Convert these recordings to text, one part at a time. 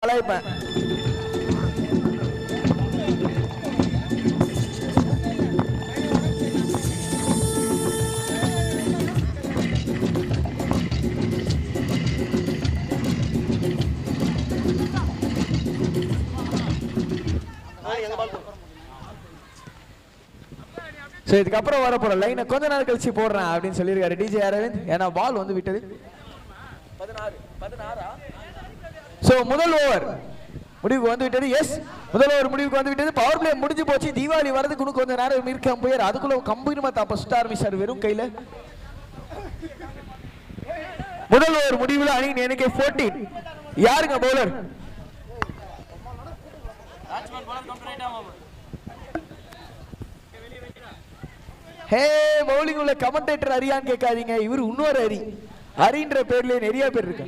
கலாய்ப்பேன். So இதுக்கப்புறம் வர போற லைனை கொஞ்ச நேரம் கழிச்சு போடுறேன் அப்படின்னு சொல்லியிருக்காரு டிஜே அரவிந்த். ஏன்னா பால் வந்து விட்டது 16. ஸோ முதல் ஓவர் முடிவுக்கு வந்து விட்டது. எஸ், முதல் ஓவர் முடிவுக்கு வந்து விட்டது. பவர் பிளே முடிஞ்சு போச்சு. தீபாவளி வரதுக்கு இன்னும் கொஞ்சம் நேரம் இருக்கு அம்பையர். அதுக்குள்ள கம்பீரமா தாப்ப சுத்த ஆரம்பிச்சார் வெறும் கையில. முதல் ஓவர் முடிவில் அணியின் எண்ணிக்கை 14. யாருங்க பவுலர்? ஹே, பவுலிங் உள்ள கமெண்டேட்டர் அரியான்னு கேட்காதீங்க. இவர் இன்னொரு அரி. அரின்ற பேர்ல நிறைய பேர் இருக்கு.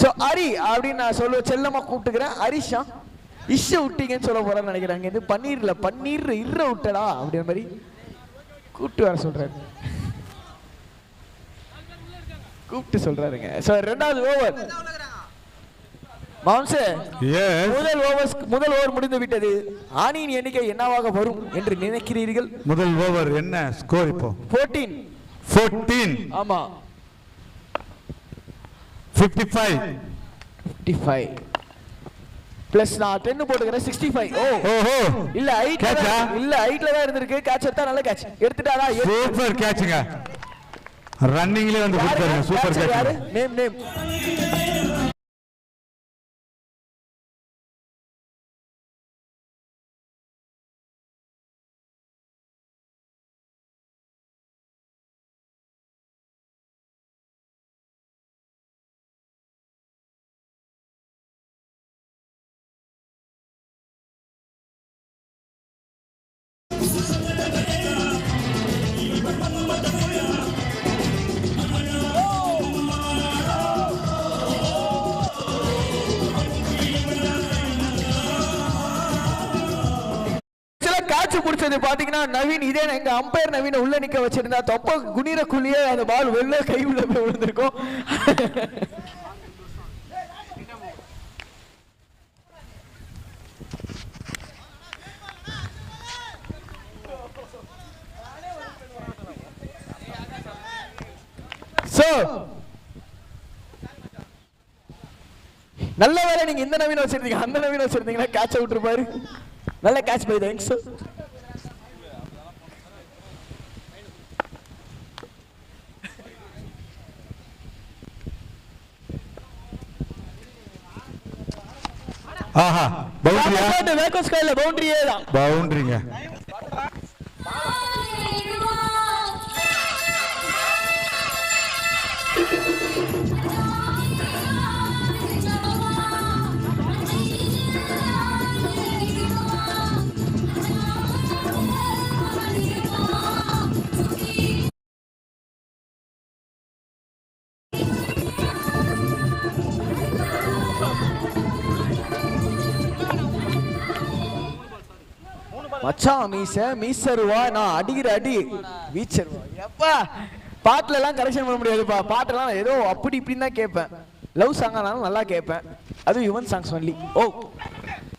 சோ அரி அப்படின்னு நான் சொல்ல செல்லமா கூப்பிட்டுக்கிறேன். அரிஷா இஷ விட்டீங்கன்னு சொல்ல போறேன்னு நினைக்கிறாங்க. இது பன்னீர் இற விட்டடா அப்படின்ற மாதிரி கூப்பிட்டு வர சொல்றாரு. கூப்பிட்டு சொல்றாருங்க. சோ ரெண்டாவது ஓவர் மாம்சே, முதல் ஓவர் முடிந்து விட்டது. அணியின் எண்ணிக்கை என்னவாக வரும் என்று நினைக்கிறீர்கள்? முதல் ஓவர் என்ன ஸ்கோர் இப்போ? 14. ஆமா, 55 பிளஸ் நான் 10 போட்டுக்கிறேன் 65. ஓஹோ, இல்ல ஹைட்ல தான் இருந்திருக்கு. கேட்ச் எடுத்தா நல்ல கேட்ச் எடுத்துட்டாரா? சூப்பர் கேட்ச்ங்க. ரன்னிங்ல வந்து கொடுத்தாருங்க. Super catch. நேம் பிடிச்சது பாத்தீங்கன்னா நவீன். இதே எங்க அம்பையர் நவீன உள்ள நிக்க வச்சிருந்தா தொப்ப குனிரக்குள்ளேயே அந்த பால் வெளில கை உள்ள போய் விழுந்திருக்கும். நல்ல வேலை நீங்க இந்த நவீன வச்சிருந்தீங்க. அந்த நவீன வச்சிருந்தீங்கன்னா கேட்ச விட்டுருப்பாரு. நல்ல கேட்ச் பை தேங்க்ஸ். ஆஹா, பவுண்டரியா? வேக்கோஸ் கையில பவுண்டரியே தான். பவுண்டரிங்க. மச்சான் மீசருவா நான் அடிக்கிற அடி வீச்சருவா. எப்பா பாட்டுல எல்லாம் கரெக்ஷன் பண்ண முடியாதுப்பா. பாட்டெல்லாம் ஏதோ அப்படி இப்படின்னு தான் கேட்பேன். லவ் சாங்கானாலும் நல்லா கேட்பேன். அதுவும் யுவன் சாங்ஸ் ஒன்லி. ஓ,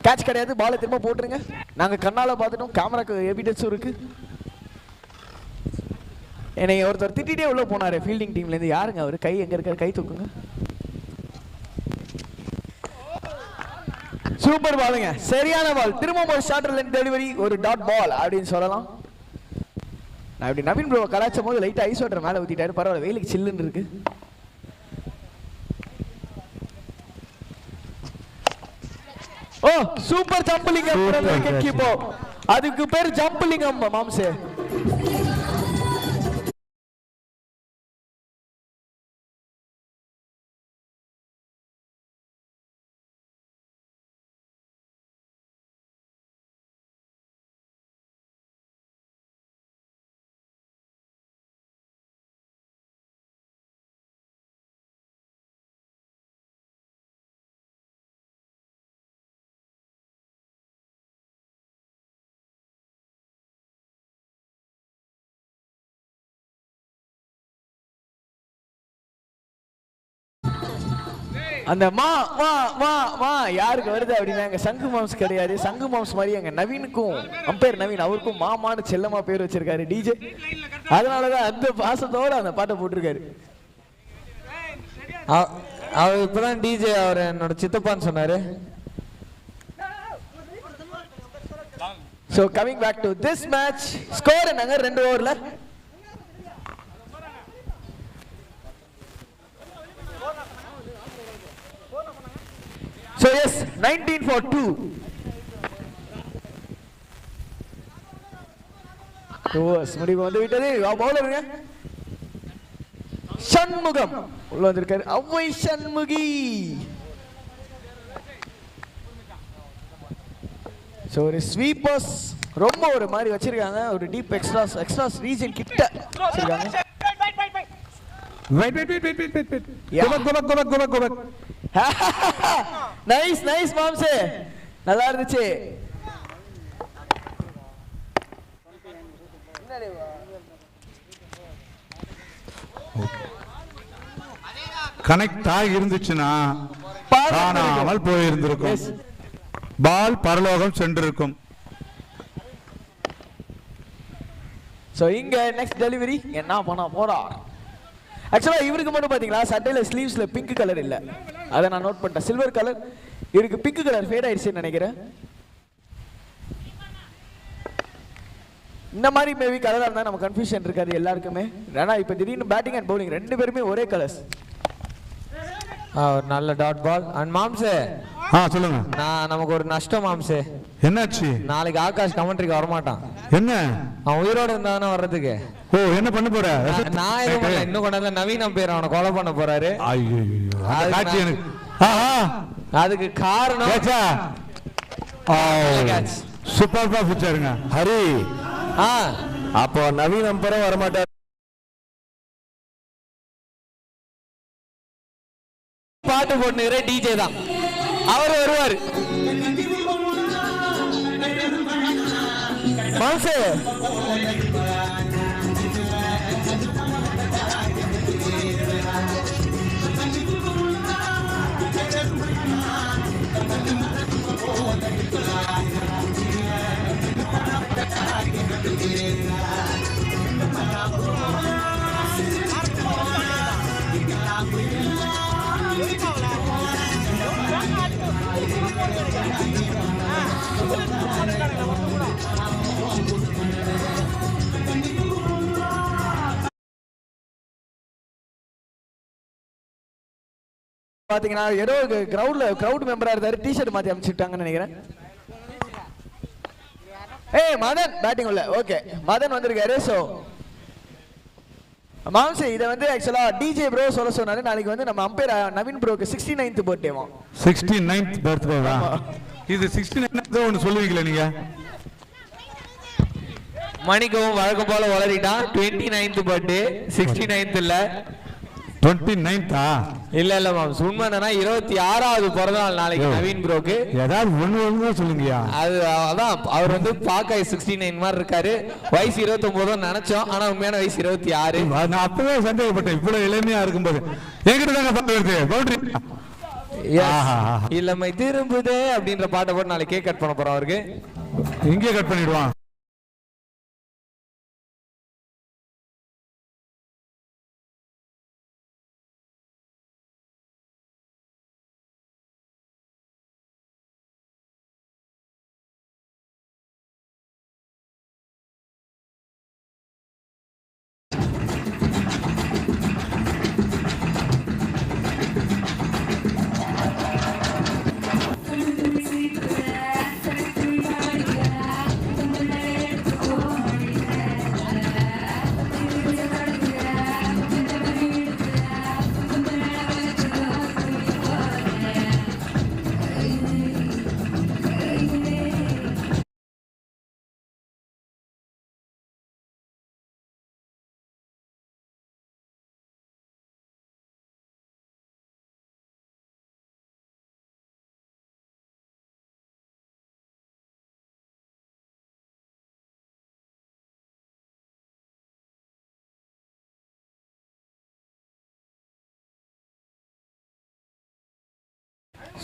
கேட்ச் கிடையாது. பாலை திரும்ப போட்டுருங்க. நாங்க கண்ணால பார்த்துட்டோம். கேமராக்கு எவிடன்ஸும் இருக்கு. என்னை ஒருத்தர் திட்டிகிட்டே உள்ள போனாரு ஃபீல்டிங் டீம்ல இருந்து. யாருங்க அவரு? கை எங்க இருக்காரு? கை தூக்குங்க. சூப்பர் பாலுங்க, சரியான பால். திரும்ப ஒரு ஷார்ட் லைன் டெலிவரி, ஒரு டாட் பால் அப்படின்னு சொல்லலாம். நான் இப்படி நவீன் ப்ரோ கலாச்சும் போது லைட்டா ஐஸ் வாட்டர் மேல ஊத்திட்டாரு. பரவாயில்ல, வெயிலுக்கு சில்லுன்னு இருக்கு. ஓ, சூப்பர் ஜம்பிளிங்கம். அதுக்கு பேர் ஜம்பிளிங்கம் மாம்சே. அந்த மா மா மா மா யாருக்கு வருது அப்படின்னா எங்க சங்கு மாம்ஸ் கிடையாது. சங்கு மாம்ஸ் மாதிரி எங்க நவீனுக்கும் அம்பேர் நவீன் அவருக்கும் மாமான்னு செல்லமா பேர் வச்சிருக்காரு டிஜே. அதனாலதான் அந்த பாசத்தோட அந்த பாட்டை போட்டிருக்காரு. அவர் இப்பதான் டிஜே அவர் என்னோட சித்தப்பான்னு சொன்னாரு. So coming back to this match, score என்னங்க 2 ஓவர்ல? So yes, 19 for 2. ஓஸ் முடிவு வந்து விட்டது. பவுலருங்க சண்முகம் உள்ள வந்திருக்காரு. அவ்வை சண்முகி. ஸோ ஒரு ஸ்வீப்பர்ஸ் ரொம்ப ஒரு மாதிரி வச்சிருக்காங்க. ஒரு டீப் எக்ஸ்ட்ராஸ் ரீஜன் கிட்ட வச்சிருக்காங்க. நைஸ் மாம்சே, நல்லா இருந்துச்சு. கனெக்ட் ஆகி இருந்துச்சுன்னா காணாமல் போயிருந்திருக்கும். பால் பரலோகம் சென்றிருக்கும். சோ இங்க நெக்ஸ்ட் டெலிவரி என்ன பண்ண போறார்? ஆக்சுவலா இவருக்கு மட்டும் பாத்தீங்களா சட்டையில ஸ்லீவ்ஸ்ல பிங்க் கலர் இல்ல. அதை நான் நோட் பண்ணிட்டேன். சில்வர் கலர் இவருக்கு பிங்க் கலர் ஃபேட் ஆயிடுச்சுன்னு நினைக்கிறேன். இந்த மாதிரி மேபி கலரா இருந்தா நம்ம கன்ஃபியூஷன் இருக்காது எல்லாருக்குமே. ஏன்னா இப்ப திடீர்னு பேட்டிங் அண்ட் பவுலிங் 2 பேருமே ஒரே கலர்ஸ். ஒரு நல்ல டாட் பால். அண்ட் மாம்சே சொல்லுங்க. நமக்கு ஒரு நஷ்டம் மாம்சே. என்னாச்சு? நாளைக்கு ஆகாஷ் கமெண்ட்ரிக்கு வரமாட்டான். என்ன? அவன் உயிரோட இருந்தானே வர்றதுக்கு. ஓ என்ன பண்ண போற? நான் எதுவும் பண்ணல. இன்னும் கொண்டாந்து நவீன பேர் அவனை கொலை பண்ண போறாரு. அதுக்கு காரணம் சூப்பர் பிடிச்சாருங்க ஹரி. அப்போ நவீன் அம்பரும் வரமாட்டார். பாட்டு போட்டுக்கிற டிஜே தான் அவர் வருவார். மாம்சே பாத்தீங்கன்னா ஏதோ கிரவுட் மெம்பரா இருந்தாரு. டி-ஷர்ட் மாத்தி அமைச்சிட்டாங்கன்னு நினைக்கிறேன். மதன் பேட்டிங் உள்ள. ஓகே மதன் வந்திருக்காரு. சோ மாம்சே இதை வந்து ஆக்சுவலா டிஜே ப்ரோ சொல்ல சொன்னாரு. நாளைக்கு வந்து நம்ம அம்பையர் நவீன் ப்ரோக்கு 69th பர்த்டேவா. 69th பர்த்டேவா? இது 69th ஒன்னு சொல்லுவீங்களா நீங்க? மணிக்கவும் வழக்கம் போல வளரிட்டான். 29th பர்த்டே 69th இல்ல 29th இல்ல மாம். உண்மை என்னன்னா 26வது பிறந்த நாள் நாளைக்கு நவீன் ப்ரோக்கு. ஏதாவது ஒண்ணு சொல்லுங்கயா. அதான் அவர் வந்து பாக்க 69 மாதிரி இருக்காரு. வயசு 29 நினைச்சோம். ஆனா உண்மையான வயசு 26. நான் அப்பவே சந்தேகப்பட்டேன் இவ்வளவு இளமையா இருக்கும்போது. என்கிட்ட தாங்க பாட்டு பவுண்டரி இளமை திரும்புதே அப்படின்ற பாட்டை போட்டு நாளைக்கு கேக் கட் பண்ண போறோம். அவருக்கு இங்கே கட் பண்ணிடுவான்.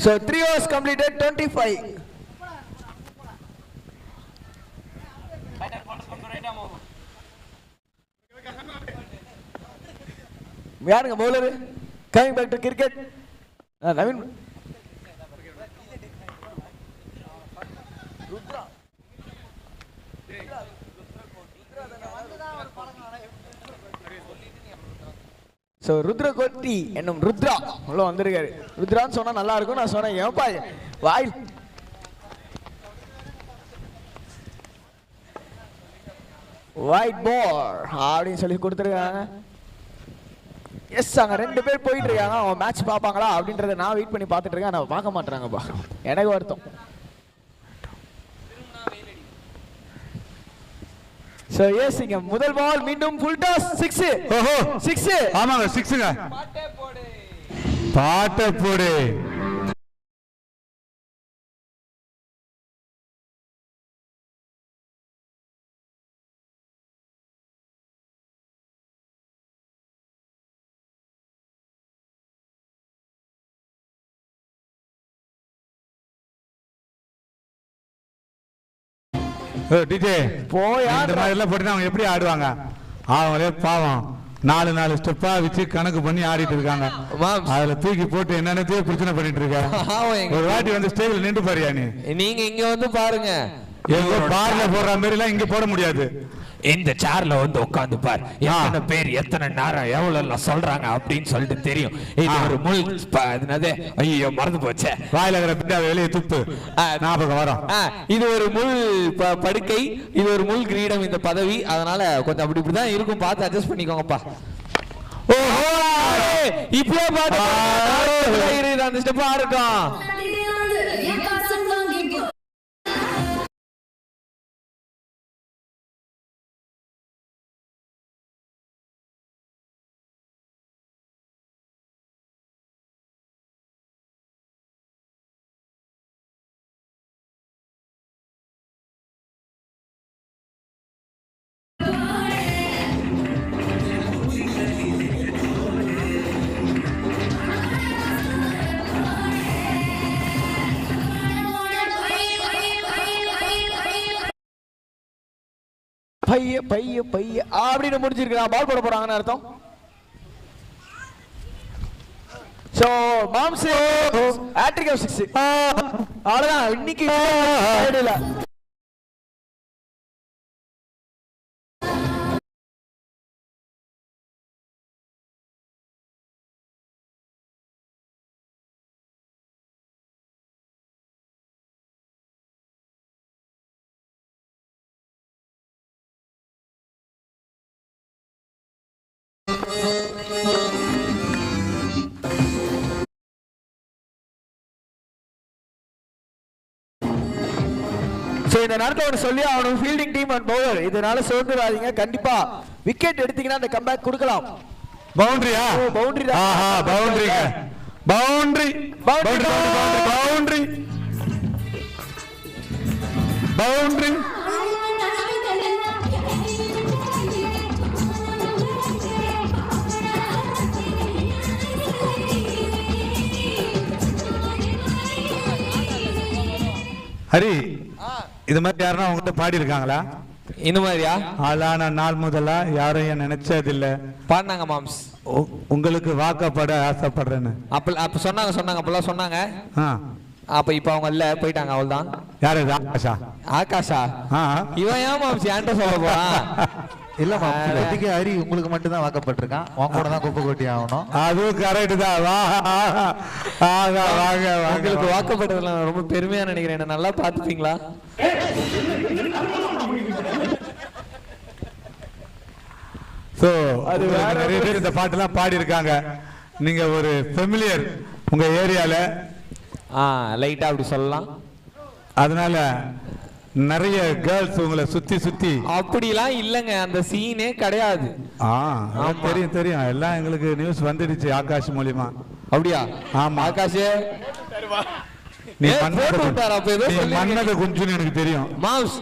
So 3 overs completed, 25. யாருங்க bowler? Coming back to cricket. Naveen so Rudra Koti என்னும் ருத்ரா உள்ள வந்திருக்காரு. ருத்ரான்னு சொன்னா நல்லா இருக்கும். நான் சொன்னேன் ஏன்பா வாய் ஒயிட் பால் அப்படின்னு சொல்லி கொடுத்துருக்காங்க. எஸ் அங்க 2 பேர் போயிட்டு இருக்காங்க. அவன் மேட்ச் பார்ப்பாங்களா அப்படின்றத நான் வெயிட் பண்ணி பார்த்துட்டு இருக்கேன். நான் பார்க்க மாட்டாங்கப்பா, எனக்கு வருத்தம். சோ எஸ் இங்க முதல் பால் மீண்டும் ஃபுல் டாஸ் 6. ஓஹோ 6. ஆமாங்க 6ங்க. பாட்ட போடு. டிஜே போய் இந்த மாதிரி எல்லாம் போட்டு அவங்க எப்படி ஆடுவாங்க? அவங்களே பாவம் 4 ஸ்டெப்பா வச்சு கணக்கு பண்ணி ஆடிட்டு இருக்காங்க. அதுல தூக்கி போட்டு என்னென்னத்தையோ பிரச்சனை பண்ணிட்டு இருக்காங்க. ஒரு வாட்டி வந்து ஸ்டேஜ்ல நின்று பாரியா நீங்க இங்க வந்து பாருங்க. பார்ல போடுற மாதிரி எல்லாம் இங்க போட முடியாது. இந்த சேர்ல வந்து உட்காந்து பார், எத்தனை பேர் எத்தனை நேரம் எவ்வளவு சொல்றாங்க அப்படின்னு சொல்லிட்டு தெரியும். இது ஒரு முள். ஐயோ மறந்து போச்சே, வாயில இருக்கிற வெளியே துப்பு ஞாபகம் வரும். இது ஒரு முள் படுக்கை, இது ஒரு முள் கிரீடம் இந்த பதவி. அதனால கொஞ்சம் அப்படி இப்படிதான் இருக்கும், பார்த்து அட்ஜஸ்ட் பண்ணிக்கோங்கப்பா. ஓஹோ இப்பயே பாத்து அந்த ஸ்டெப்பா இருக்கும். பைய பைய பைய அப்படின்னு முடிஞ்சிருக்கான். பால் போட போறாங்கன்னு அர்த்தம். சோ மாம்ஸ் ஹேட்ரிக் ஆஃப் 6. அவ்வளவுதான் இன்னைக்கு இல்ல. இந்த நேரத்தில் ஒரு சொல்லி அவனுக்கு ஃபீல்டிங் டீம் அண்ட் பவுலர் இதனால சோர்ந்துடாதீங்க. கண்டிப்பா விக்கெட் எடுத்தீங்கன்னா அந்த கம்பேக் கொடுக்கலாம். பவுண்டரியா? பவுண்டரி தான். ஆஹா பவுண்டரிங்க. Boundary boundary boundary boundary. Hari இது மாதிரி யாருன்னா உங்ககிட்ட பாடி இருக்காங்களா? இந்த மாதிரியா? ஆளான நாள் முதலா யாரும் நினைச்சதில்லை. பாடினாங்க மாம்ஸ். உங்களுக்கு வாக்கப்பட ஆசைப்படுறேன்னு அப்ப சொன்னாங்க அப்பெல்லாம் சொன்னாங்க. அப்ப இப்ப அவங்க இல்ல, போயிட்டாங்க, அவ்வளவுதான். யாரு? ஆகாஷா? ஆகாஷா இவன் ஏன் மாம்ஸ் என்கிட்ட சொல்ல போறான்? இல்லம்மா இப்போதைக்கு ஹரி உங்களுக்கு மட்டும் தான் வாக்கப்பட்டிருக்கான். உன் கூட தான் குப்பை கொட்டி ஆகணும். அதுவும் கரெக்ட் தான். உங்களுக்கு வாக்கப்பட்டதுல ரொம்ப பெருமையா நினைக்கிறேன். என்ன நல்லா பாத்துப்பீங்களா? சோ அது நிறைய பேர் இந்த பாட்டெல்லாம் பாடி இருக்காங்க. நீங்க ஒரு ஃபெமிலியர் உங்க ஏரியால, லைட்டா அப்படி சொல்லலாம். அதனால நிறைய கேர்ள்ஸ் உங்களை சுத்தி சுத்தி. அப்படிலாம் இல்லங்க, அந்த சீனே கிடையாது. தெரியும் தெரியும், எல்லாம் எங்களுக்கு நியூஸ் வந்துடுச்சு ஆகாஷ் மூலியமா. அப்படியா? ஆமா ஆகாஷ் நீ மன்னத குஞ்சுன்னு எனக்கு தெரியும். மாம்ஸ்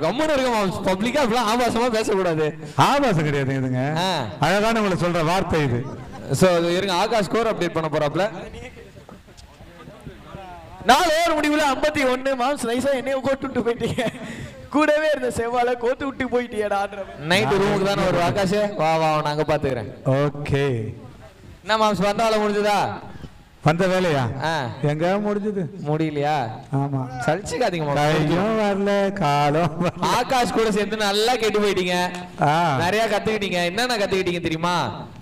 கம்முன்னு இருக்க மாம்ஸ். பப்ளிக்கா அப்படிலாம் ஆபாசமா பேசக்கூடாது. ஆபாசம் கிடையாது இதுங்க, அழகான உங்களை சொல்ற வார்த்தை இது. சோ இருங்க, ஆகாஷ் ஸ்கோர் அப்டேட் பண்ண போறாப்ல. 4 ஓவர் முடிவுல 51. மாம்ஸ் நைஸா என்னைய கோட்டு விட்டு போயிட்டீங்க. கூடவே இருந்த செவ்வாழை கோத்து விட்டு போயிட்டியடா. நைட்டு ரூமுக்கு தானே ஒரு ஆகாஷ். வா வா நாங்க பாத்துக்கிறேன். ஓகே. என்ன மாம்ஸ் வந்த வேலை முடிஞ்சதா? வந்த வேலையா? எங்க முடிஞ்சது? முடியலையா? ஆமா. சலிச்சுக்காதீங்க. கையும் வரல காலம். ஆகாஷ் கூட சேர்ந்து நல்லா கெட்டு போயிட்டீங்க. நிறைய கத்துக்கிட்டீங்க. என்னென்ன கத்துக்கிட்டீங்க தெரியுமா?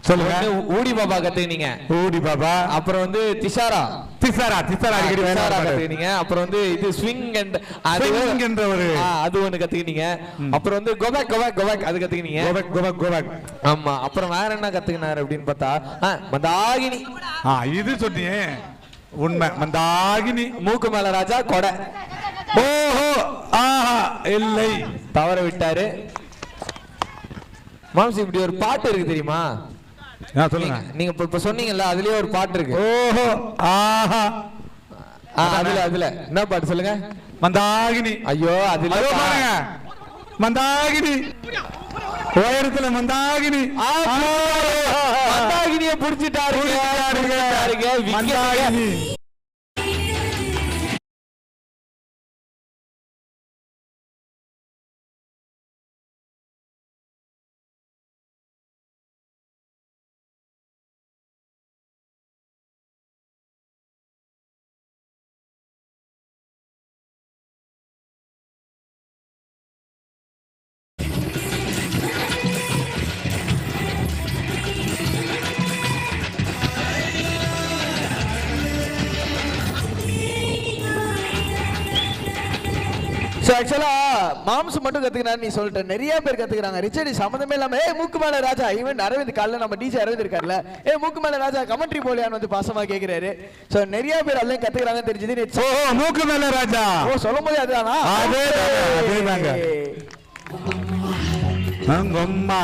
சொல்லுங்க. ஊடி பாபா கத்துக்கிட்டீங்க. ஊடி பாபா. அப்புறம் வந்து திசாரா அடிக்கடி கத்துக்கிட்டீங்க. அப்புறம் வந்து இது ஸ்விங் என்ற ஒரு அது ஒண்ணு கத்துக்கிட்டீங்க. அப்புறம் வந்து கோபேக் அது கத்துக்கிட்டீங்க. கோபேக். ஆமா. அப்புறம் வேற என்ன கத்துக்கினாரு அப்படின்னு பார்த்தா மந்தாகினி. இது சொன்னியே உண்மை. மந்தாகினி. மூக்கு மேல ராஜா கொடை. ஓஹோ ஆஹா இல்லை தவற விட்டாரு. மாம்சி இப்படி ஒரு பாட்டு இருக்கு தெரியுமா? சொல்லுங்க. நீங்க இப்ப சொன்னீங்கல்ல அதுலயே ஒரு பாட்டு இருக்கு. ஓஹோ ஆஹா. அதுல என்ன பாட்டு சொல்லுங்க? மந்தாகினி. ஐயோ அதுல பாருங்க. மந்தாகினி உயரத்துல மந்தாகினி. மந்தாகினிய புடிச்சிட்டாருங்க. மந்தாகினி. ஆக்சுவலா மாம்ஸ் மட்டும் கத்துக்கிறாரு நீ சொல்லிட்ட. நிறைய பேர் கத்துக்கிறாங்க. ரிச்சர்டி சம்மந்தமே இல்லாம மூக்கு மேல ராஜா ஈவன் அரவிந்த் காலைல நம்ம டிஜே அரவிந்த் இருக்கார்ல மூக்கு மேல ராஜா கமெண்ட்ரி போலியான்னு வந்து பாசமா கேக்குறாரு. சோ நிறைய பேர் அதெல்லாம் கத்துக்கிறாங்கன்னு தெரிஞ்சது. மூக்கு மேல ராஜா சொல்லும் போது அதுதானா? அதேதாங்க. அம்மா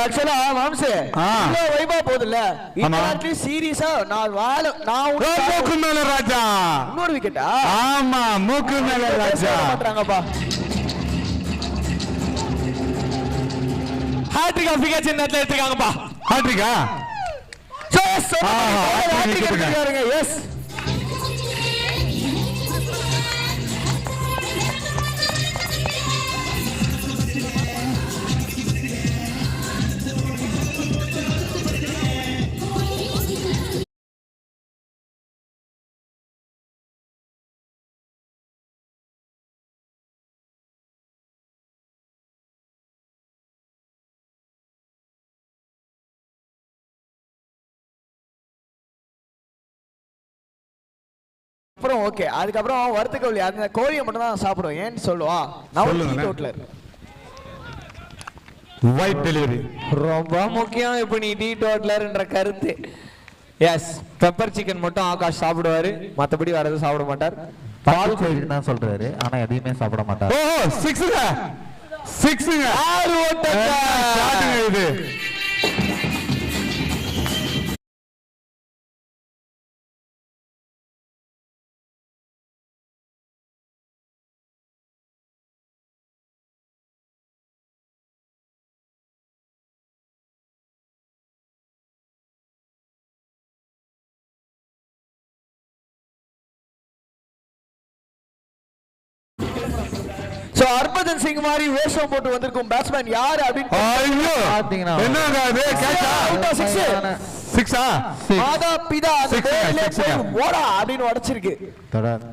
ஆக்சுவலா மாம்சே வைபா போதுல்ல இன்னாட்டி சீரியஸா நான் மூக்கு மேல ராஜா இன்னொரு விக்கெட்டா? ஆமா மூக்கு மேல ராஜா மாட்றாங்கப்பா. ஹாட்ரிக் அபிகாச் இந்த இடத்துல எடுத்துக்காங்கப்பா. ஹாட்ரிக்கா? ஹாட்ரிக் எடுத்துக்காருங்க. எஸ் அப்புறம் ஓகே. அதுக்கப்புறம் வறுத்த கோழி அந்த கோழியை மட்டும் தான் சாப்பிடுவோம். ஏன்னு சொல்லுவா நான் ஒயிட் டெலிவரி ரொம்ப முக்கியம். இப்போ நீ டீ டோட்லர்ன்ற கருத்து. எஸ் பெப்பர் சிக்கன் மட்டும் ஆகாஷ் சாப்பிடுவாரு. மற்றபடி வேற எதுவும் சாப்பிட மாட்டார். பால் கோழி தான் சொல்றாரு. ஆனா எதையுமே சாப்பிட மாட்டார். ஓஹோ 6 6 ஓட்டங்க இது. சோ ஹர்பஜன் சிங் மாதிரி வேஷம் போட்டு வந்திருக்கும் பேட்ஸ்மேன் யாரு அப்படின்னு ஐயோ பாத்தீங்கன்னா என்னங்க அது கேட்சா? 6 மாதா பிதா அந்த பேர்ல போய் ஓடா அப்படின்னு உடைச்சிருக்கு. தொடர்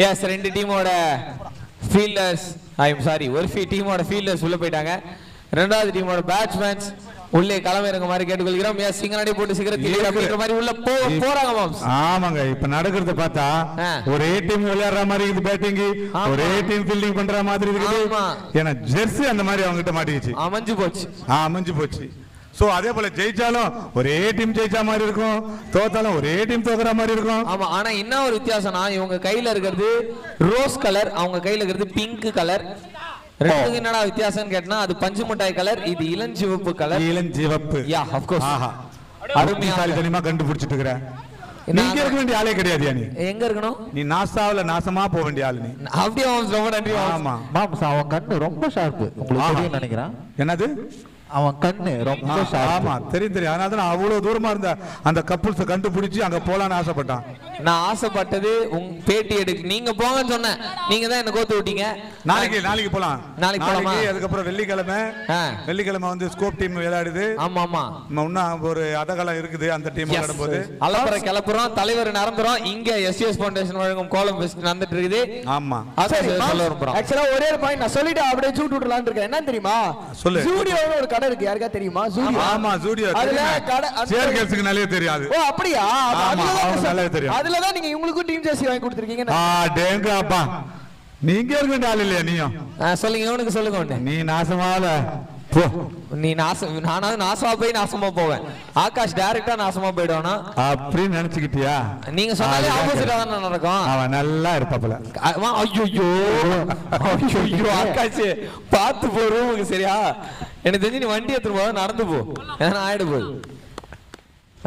எஸ் ரெண்டு டீமோட ஃபீல்டர்ஸ் ஒரு டீமோட ஃபீல்டர்ஸ் உள்ள போயிட்டாங்க. ரெண்டாவது டீமோட பேட்ஸ்மேன்ஸ் உள்ளே களமிறங்க மாதிரி கேட்டுக்கொள்கிறோம். எஸ் சிங்கனடி போட்டு சிகரத்தில் அப்படிங்கிற மாதிரி உள்ள போறாங்க மாம்ஸ். ஆமாங்க, இப்ப நடக்கிறத பார்த்தா ஒரே டீம் விளையாடுற மாதிரி இருக்குது, பேட்டிங் ஒரே டீம் ஃபீல்டிங் பண்ற மாதிரி இருக்குது. ஏன்னா ஜெர்சி அந்த மாதிரி அவங்க கிட்ட மாட்டிக்கிச்சு, அமைஞ்சு போச்சு. சோ அதே போல ஜெயிச்சாலும் ஒரே டீம் ஜெயிச்சா மாதிரி இருக்கும், தோத்தாலும் ஒரே டீம் தோக்குற மாதிரி இருக்கும். ஆமா, ஆனா என்ன ஒரு வித்தியாசம்னா இவங்க கையில இருக்கிறது ரோஸ் கலர், அவங்க கையில இருக்கிறது பிங்க் கலர். ரெண்டுக்கு என்னடா வித்தியாசம் கேட்டா அது பஞ்சு மிட்டாய் கலர், இது இளஞ்சிவப்பு கலர். இளஞ்சிவப்பு, யா ஆஃப் கோர்ஸ். அருமையா கண்டுபிடிச்சிட்டு இருக்கற. நீங்க இருக்க வேண்டிய ஆளே கிடையாது. நீ எங்க இருக்கணும்? நீ நாசமா போக வேண்டிய ஆளு நீ. அப்படியே ரொம்ப நன்றி. ஆமா மாம்ஸ், அவன் கண்ணு ரொம்ப ஷார்ப்பு, உங்களுக்கு தெரியும் நினைக்கிறேன். என்னது? அவன் கண்ணு ரொம்ப ஷார்ப். ஆமா தெரியும். அதனால தான் அவ்வளவு தூரமா இருந்த அந்த கப்புள்ஸை கண்டுபிடிச்சு அங்க போலான்னு ஆசைப்பட்டான். நான் ஆசைப்பட்டது உங்க பேட்டி எடுக்க நீங்க போங்கன்னு சொன்னேன், நீங்க தான் என்ன கோத்து விட்டீங்க. நாளைக்கு போலாம். அதுக்கப்புறம் வெள்ளிக்கிழமை வந்து ஸ்கோப் டீம் விளையாடுது. ஆமா இன்னும் ஒரு அதகாலம் இருக்குது அந்த டீம் விளையாடும் போது. அலப்பற கிளப்புறோம், தலைவர் நடந்துறோம். இங்க எஸ்எஸ் ஃபவுண்டேஷன் வழங்கும் கோலம் ஃபெஸ்ட் நடந்துட்டு இருக்குது. ஆமா, ஆக்சுவலா ஒரே ஒரு பாயிண்ட் நான் சொல்லிட்டு அப்படியே சூட் விடலாம்னு இருக்கேன். என்ன தெரியுமா? சொல்லு. ஜூடியோல ஒரு கடை இருக்கு, யாருக்கா தெரியுமா? ஜூடியோ. ஆமா ஜூடியோ. அதுல கடை சேர்கேல்ஸ்க்கு நல்லே தெரியாது. ஓ அப்படியா? நல்லவே தெரியும். அதுல தான் நீங்க உங்களுக்கு டீம் ஜெர்சி வாங்கி கொடுத்திருக்கீங்க. டேங்கப்பா, நீங்க இருக்க வேண்டிய ஆள் இல்லையா நீயும்? சொல்லுங்க, இவனுக்கு சொல்லுங்க ஒண்ணு. நீ நாசமால நீ நானாவது நாசமா போய் நாசமா போவேன். ஆகாஷ் டைரக்டா நாசமா போயிடுவானா அப்படின்னு நினைச்சுக்கிட்டியா? நீங்க சொன்னாலே ஆப்போசிட்டா தான் நடக்கும். அவன் நல்லா இருப்பாப்ல. ஐயோ ஆகாஷ் பார்த்து போ ரூமுக்கு, சரியா? எனக்கு தெரிஞ்சு நீ வண்டி எடுத்துட்டு போக நடந்து போ, ஏன்னா ஆயிடு போகுது.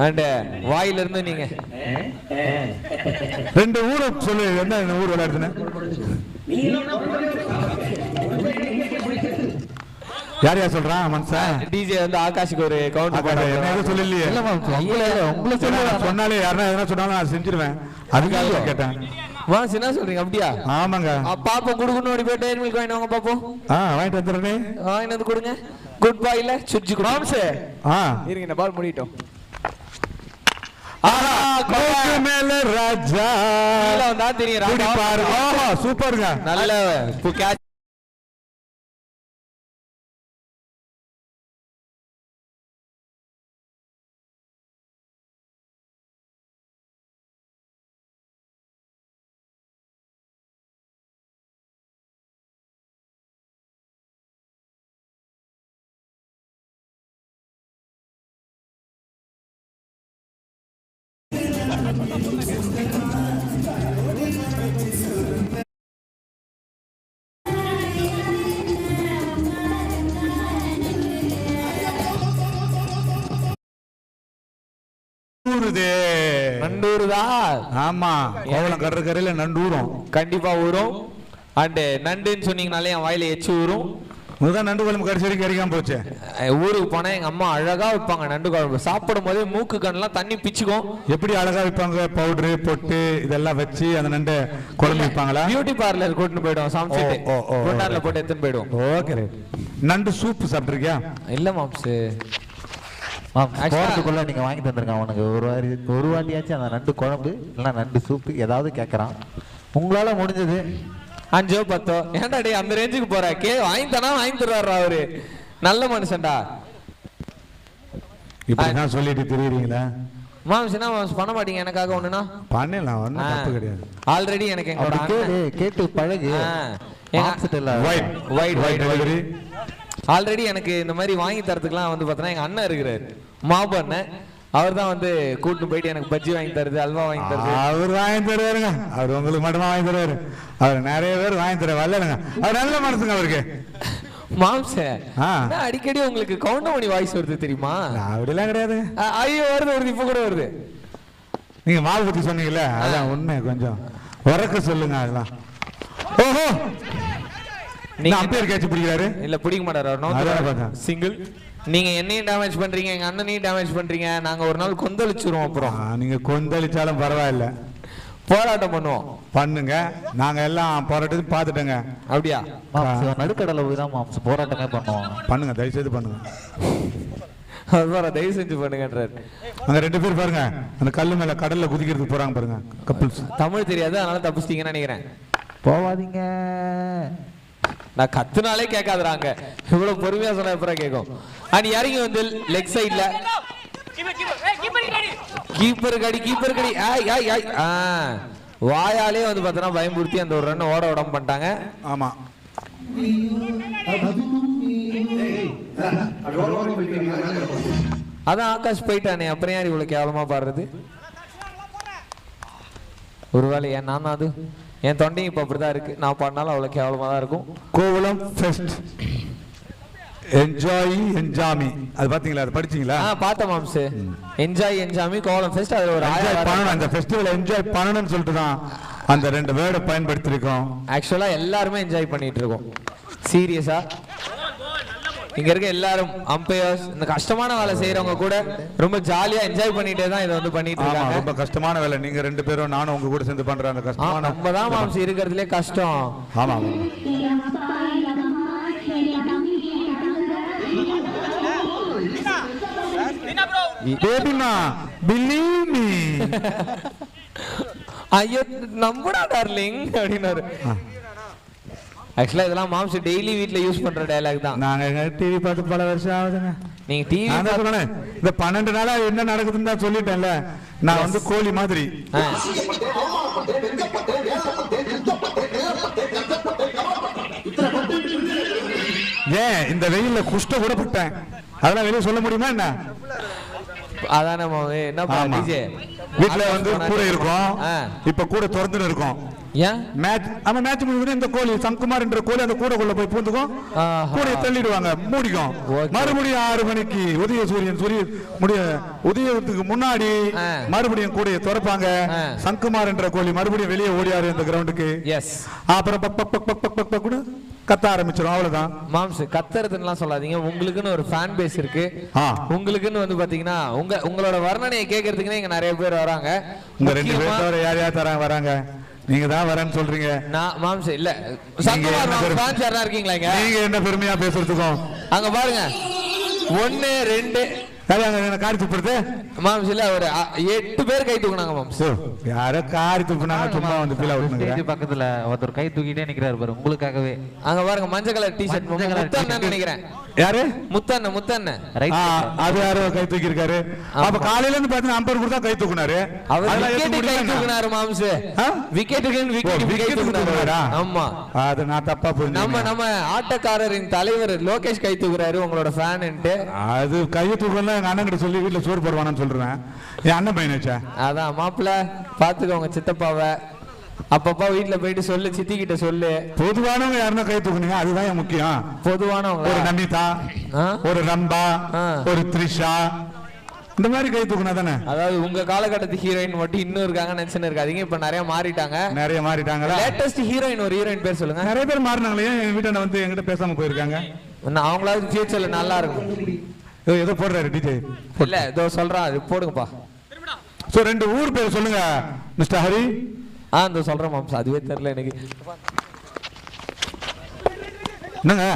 அண்ட் வாயில இருந்து நீங்க ரெண்டு ஊரை சொல்லு. என்ன ஊர் விளையாடுதுன்னு யாரையா சொல்றான்? மனுஷன் டிஜே வந்து ஆகாஷுக்கு ஒரு கவுண்டர் என்ன சொல்லலையே. சொன்னாலே யாருன்னா எதனா சொன்னாலும் நான் செஞ்சிருவேன், அதுக்காக கேட்டேன். வாஸ் என்ன சொல்றீங்க? அப்படியா? ஆமாங்க. பாப்போம், குடுக்குன்னு ஓடி போய் டேர் மில்க் வாங்கிட்டு வாங்க பாப்போம். வாங்கிட்டு வந்துடுறேனே. வாங்கிட்டு வந்து கொடுங்க. குட் பை இல்ல சுஜி குடாம்ஸ். இருங்க இந்த பால் முடிட்டோம். மேல ராஜா தான் தெரியும் பாருங்க. சூப்பருங்க, நல்ல கேட்ச். நண்டூருதா? ஆமா, கோவளம் கடற்கரையில நண்டூரும் கண்டிப்பா ஊரும். அண்ட் நண்டுன்னு சொன்னீங்கனாலே என் வாயில எச்சு ஊரும். முதல் நண்டு குழம்பு கடைசி வரைக்கும் கிடைக்காம போச்சு. ஊருக்கு போனா எங்க அம்மா அழகா வைப்பாங்க நண்டு குழம்பு. சாப்பிடும் போதே மூக்கு கண்ணெல்லாம் தண்ணி பிச்சுக்கும். எப்படி அழகா வைப்பாங்க? பவுடரு பொட்டு இதெல்லாம் வச்சு அந்த நண்டை குழம்பு வைப்பாங்களா? பியூட்டி பார்லர் கூட்டிட்டு போயிடுவோம், சமைச்சிட்டு கொண்டாடுல போட்டு எடுத்துன்னு போயிடுவோம். ஓகே. நண்டு சூப் சாப்பிட்டுருக்கியா? இல்ல மாம்ஸ், போறதுக்குள்ள நீங்க வாங்கி தந்திருக்கான் அவனுக்கு. ஒரு வாட்டியாச்சும் அந்த நண்டு குழம்பு இல்லைன்னா நண்டு சூப்பு ஏதாவது கேட்கறான். உங்களால முடிஞ்சது 5 or 10. ஏன்டா டே அந்த ரேஞ்சுக்கு போற? வாங்கி தரா வாங்கி தர்றாரா அவரு? நல்ல மனுஷன்டா. இப்படிதான் சொல்லிட்டு தெரியுறீங்களா? மாம்ஸ் என்ன மாம்ஸ் பண்ண மாட்டீங்க எனக்காக ஒண்ணுனா? பண்ணலாம், ஒண்ணும் தப்பு கிடையாது. ஆல்ரெடி எனக்கு எங்களோட கேட்டு பழகு. ஆல்ரெடி எனக்கு இந்த மாதிரி வாங்கி தரதுக்குலாம் வந்து பார்த்தோன்னா எங்க அண்ணன் இருக்கிறாரு, மாபு அண்ணன். அவர் தான் வந்து கூட்டு போயிட்டு எனக்கு பஜ்ஜி வாங்கி தருது, அல்வா வாங்கி தருது. அவர் வாங்கி தருவாருங்க, அவர் உங்களுக்கு மட்டுமா வாங்கி தருவாரு? அவர் நிறைய பேர் வாங்கி தர வரலங்க. அவர் நல்ல மனசுங்க அவருக்கு. மாம்ச அடிக்கடி உங்களுக்கு கவுண்டமணி வாய்ஸ் வருது தெரியுமா? அப்படிலாம் கிடையாது. ஐயோ வருது இப்ப கூட வருது. நீங்க மாவு பத்தி சொன்னீங்கல்ல, அதான் உண்மை. கொஞ்சம் உறக்க சொல்லுங்க அதெல்லாம். ஓஹோ, நீங்க அம்பையர் கேட்ச் பிடிக்கிறாரு இல்ல பிடிக்க மாட்டாரு அதான் பார்த்தேன். சிங்கிள். நீங்க என்னையும் டேமேஜ் பண்றீங்க, எங்க அண்ணனையும் டேமேஜ் பண்றீங்க. நாங்க ஒரு நாள் கொந்தளிச்சிருவோம். அப்புறம் நீங்க கொந்தளிச்சாலும் பரவாயில்ல, போராட்டம் பண்ணுவோம். பண்ணுங்க. நாங்க எல்லாம் போராட்டத்தையும் பார்த்துட்டோங்க. அப்படியா? நடுக்கடலை போய் தான் மாம்ஸ் போராட்டமே பண்ணுவோம். பண்ணுங்க, தயவு செய்து பண்ணுங்க. அதுதான் தயவு செஞ்சு பண்ணுங்கன்றாரு. அங்க 2 பேர் பாருங்க, அந்த கல்லு மேல கடல்ல குதிக்கிறதுக்கு போறாங்க பாருங்க, கப்பிள்ஸ். தமிழ் தெரியாது, அதனால தப்பிச்சிட்டீங்கன்னு நினைக்கிறேன். போவாதீங்க. நான் கத்துனாலே கேட்காதுறாங்க. இவ்வளவு பொறுமையா சொன்ன அப்புறம் கேட்கும். அண்ட் இறங்கி வந்து லெக் சைட்ல கீப்பர் கடி வாயாலே வந்து பார்த்தோன்னா பயமுறுத்தி அந்த ஒரு ரன் ஓட விடாம பண்ணிட்டாங்க. ஆமா, அதான் ஆகாஷ் போயிட்டானே, அப்புறம் யார் இவ்வளவு கேவலமா பாடுறது? ஒருவேளை ஏன் நான் தான் அது என் தொண்டையும் இப்ப அப்படிதான் இருக்கு. நான் பாடினாலும் அவ்வளவு கேவலமா தான் இருக்கும். கோவளம் ஃபெஸ்ட் என்ஜாய் என்ஜாமி, அது பாத்தீங்களா? அது படிச்சீங்களா? பார்த்தேன் மாம்ஸ். Enjoy Enjaami Kovalam fest. அது ஒரு பண்ணணும், அந்த ஃபெஸ்டிவல் என்ஜாய் பண்ணணும்னு சொல்லிட்டு தான் அந்த 2 வேர்டை பயன்படுத்தி இருக்கோம். ஆக்சுவலா எல்லாருமே என்ஜாய் பண்ணிட்டு இருக்கோம். சீரியஸா இங்க இருக்க எல்லாரும் அம்பையர்ஸ், இந்த கஷ்டமான வேலை செய்யறவங்க கூட ரொம்ப ஜாலியா என்ஜாய் பண்ணிட்டே தான் இதை வந்து பண்ணிட்டு இருக்காங்க. ரொம்ப கஷ்டமான வேலை. நீங்க 2 பேரும் நானும் உங்க கூட சேர்ந்து பண்ற அந்த கஷ்டமான, நம்ம தான் மாம்ஸ் இருக்கிறதுலே கஷ்டம். ஆமா. பேபிமா believe me. ஐயோ நம்புடா டார்லிங் அப்படினாரு. ஆக்சுவலா இதெல்லாம் மாம்ஸ் டெய்லி வீட்ல யூஸ் பண்ற டயலாக் தான். நாங்க டிவி பார்த்து பல வருஷம் ஆகுதுங்க. நீங்க டிவி சொன்னேன், இந்த 12 நாளா என்ன நடக்குதுன்னு தான் சொல்லிட்டேன்ல. நான் வந்து கோழி மாதிரி. ஏன் இந்த வெயில்ல குஷ்ட கூட பட்டேன், அதெல்லாம் வெளியே சொல்ல முடியுமா என்ன? அதானே என்ன வீட்டுல வந்து கூட இருக்கும், இப்ப கூட திறந்துன்னு இருக்கும். ஏன் மேட்ச் மேட்ச் முடிஞ்சு இந்த கோழி சங்குமார் என்ற கோழி அந்த கூடக்குள்ள போய் பூந்துக்கும், கூட தள்ளிடுவாங்க, மூடிக்கும். மறுபடியும் 6 மணிக்கு உதய சூரியன் உதயத்துக்கு முன்னாடி மறுபடியும் கூடைய திறப்பாங்க. சங்குமார் என்ற கோழி மறுபடியும் வெளியே ஓடியாரு இந்த கிரவுண்டுக்கு. அப்புறம் கூட கத்த ஆரம்பிச்சிடும். அவ்வளவுதான் மாம்ஸ். கத்துறதுன்னு சொல்லாதீங்க, உங்களுக்குன்னு ஒரு ஃபேன் பேஸ் இருக்கு. உங்களுக்குன்னு வந்து பாத்தீங்கன்னா உங்களோட வர்ணனையை கேட்கறதுக்குன்னு இங்க நிறைய பேர் வராங்க. உங்க 2 பேர் தவிர யார் யார் தராங்க வராங்க? நீங்க தான் வரேன்னு சொல்றீங்க. நான் மாம்ஸ் இல்ல, சங்குமார் ஃபேன்ஸ் யாரா இருக்கீங்களா? நீங்க என்ன பெருமையா பேசுறதுக்கும் அங்க பாருங்க 1 2 காரி துப்புறது மாம்ஸ் இல்ல, ஒரு 8 பேர் கை தூக்குனாங்க மாம்ஸ். யாரோ காரி துப்புனாங்க, சும்மா வந்து ஃபீல் ஆகுது. பக்கத்துல ஒருத்தர் கை தூக்கிட்டே நிக்கிறாரு பாரு, உங்களுக்காகவே. அங்க பாருங்க மஞ்சள் கலர் டி-ஷர்ட் முத்தண்ணன் நினைக்கிறேன். யாரு? முத்தண்ணன். அது யாரோ கை தூக்கி இருக்காரு. அப்ப காலையில இருந்து பாத்தீங்கன்னா அம்பர் கூட கை தூக்குனாரு. அவர் விக்கெட் கை தூக்குனாரு மாம்ஸ். விக்கெட் தூக்குனாரு. ஆமா, அது நான் தப்பா புரிஞ்சேன். நம்ம ஆட்டக்காரரின் தலைவர் லோகேஷ் கை தூக்குறாரு உங்களோட ஃபேன்ட்டு. அது கை தூக்கல எங்க அண்ணன் கிட்ட சொல்லி வீட்டுல சோறு போடுவானு சொல்றேன். என் அண்ணன் பையன் வச்சா அதான் மாப்பிள்ள பாத்துக்கோங்க சித்தப்பாவை. அப்பப்பா வீட்டுல போயிட்டு சொல்லு, சித்தி கிட்ட சொல்லு. பொதுவானவங்க யாருன்னா கை தூக்குனீங்க, அதுதான் முக்கியம். பொதுவானவங்க ஒரு நமிதா, ஒரு ரம்பா, ஒரு த்ரிஷா, இந்த மாதிரி கை தூக்குனா தானே. அதாவது உங்க காலகட்டத்து ஹீரோயின் மட்டும் இன்னும் இருக்காங்க நினைச்சுன்னு இருக்காதீங்க. இப்ப நிறைய மாறிட்டாங்க. லேட்டஸ்ட் ஹீரோயின் ஒரு ஹீரோயின் பேர் சொல்லுங்க. நிறைய பேர் மாறினாங்களே. என் வீட்டாண்ட வந்து என்கிட்ட பேசாம போயிருக்காங்க. அவங்களாவது ஃபியூச்சர்ல நல்லா இருக்கும். ஏதோ போடுறாரு டிஜே. இல்ல ஏதோ சொல்றான், போடுங்கப்பா. சோ 2 ஊர் பேர் சொல்லுங்க மிஸ்டர் ஹரி. இந்த சொல்றேன் மாம்ஸ், அதுவே தெரியல எனக்கு. என்னங்க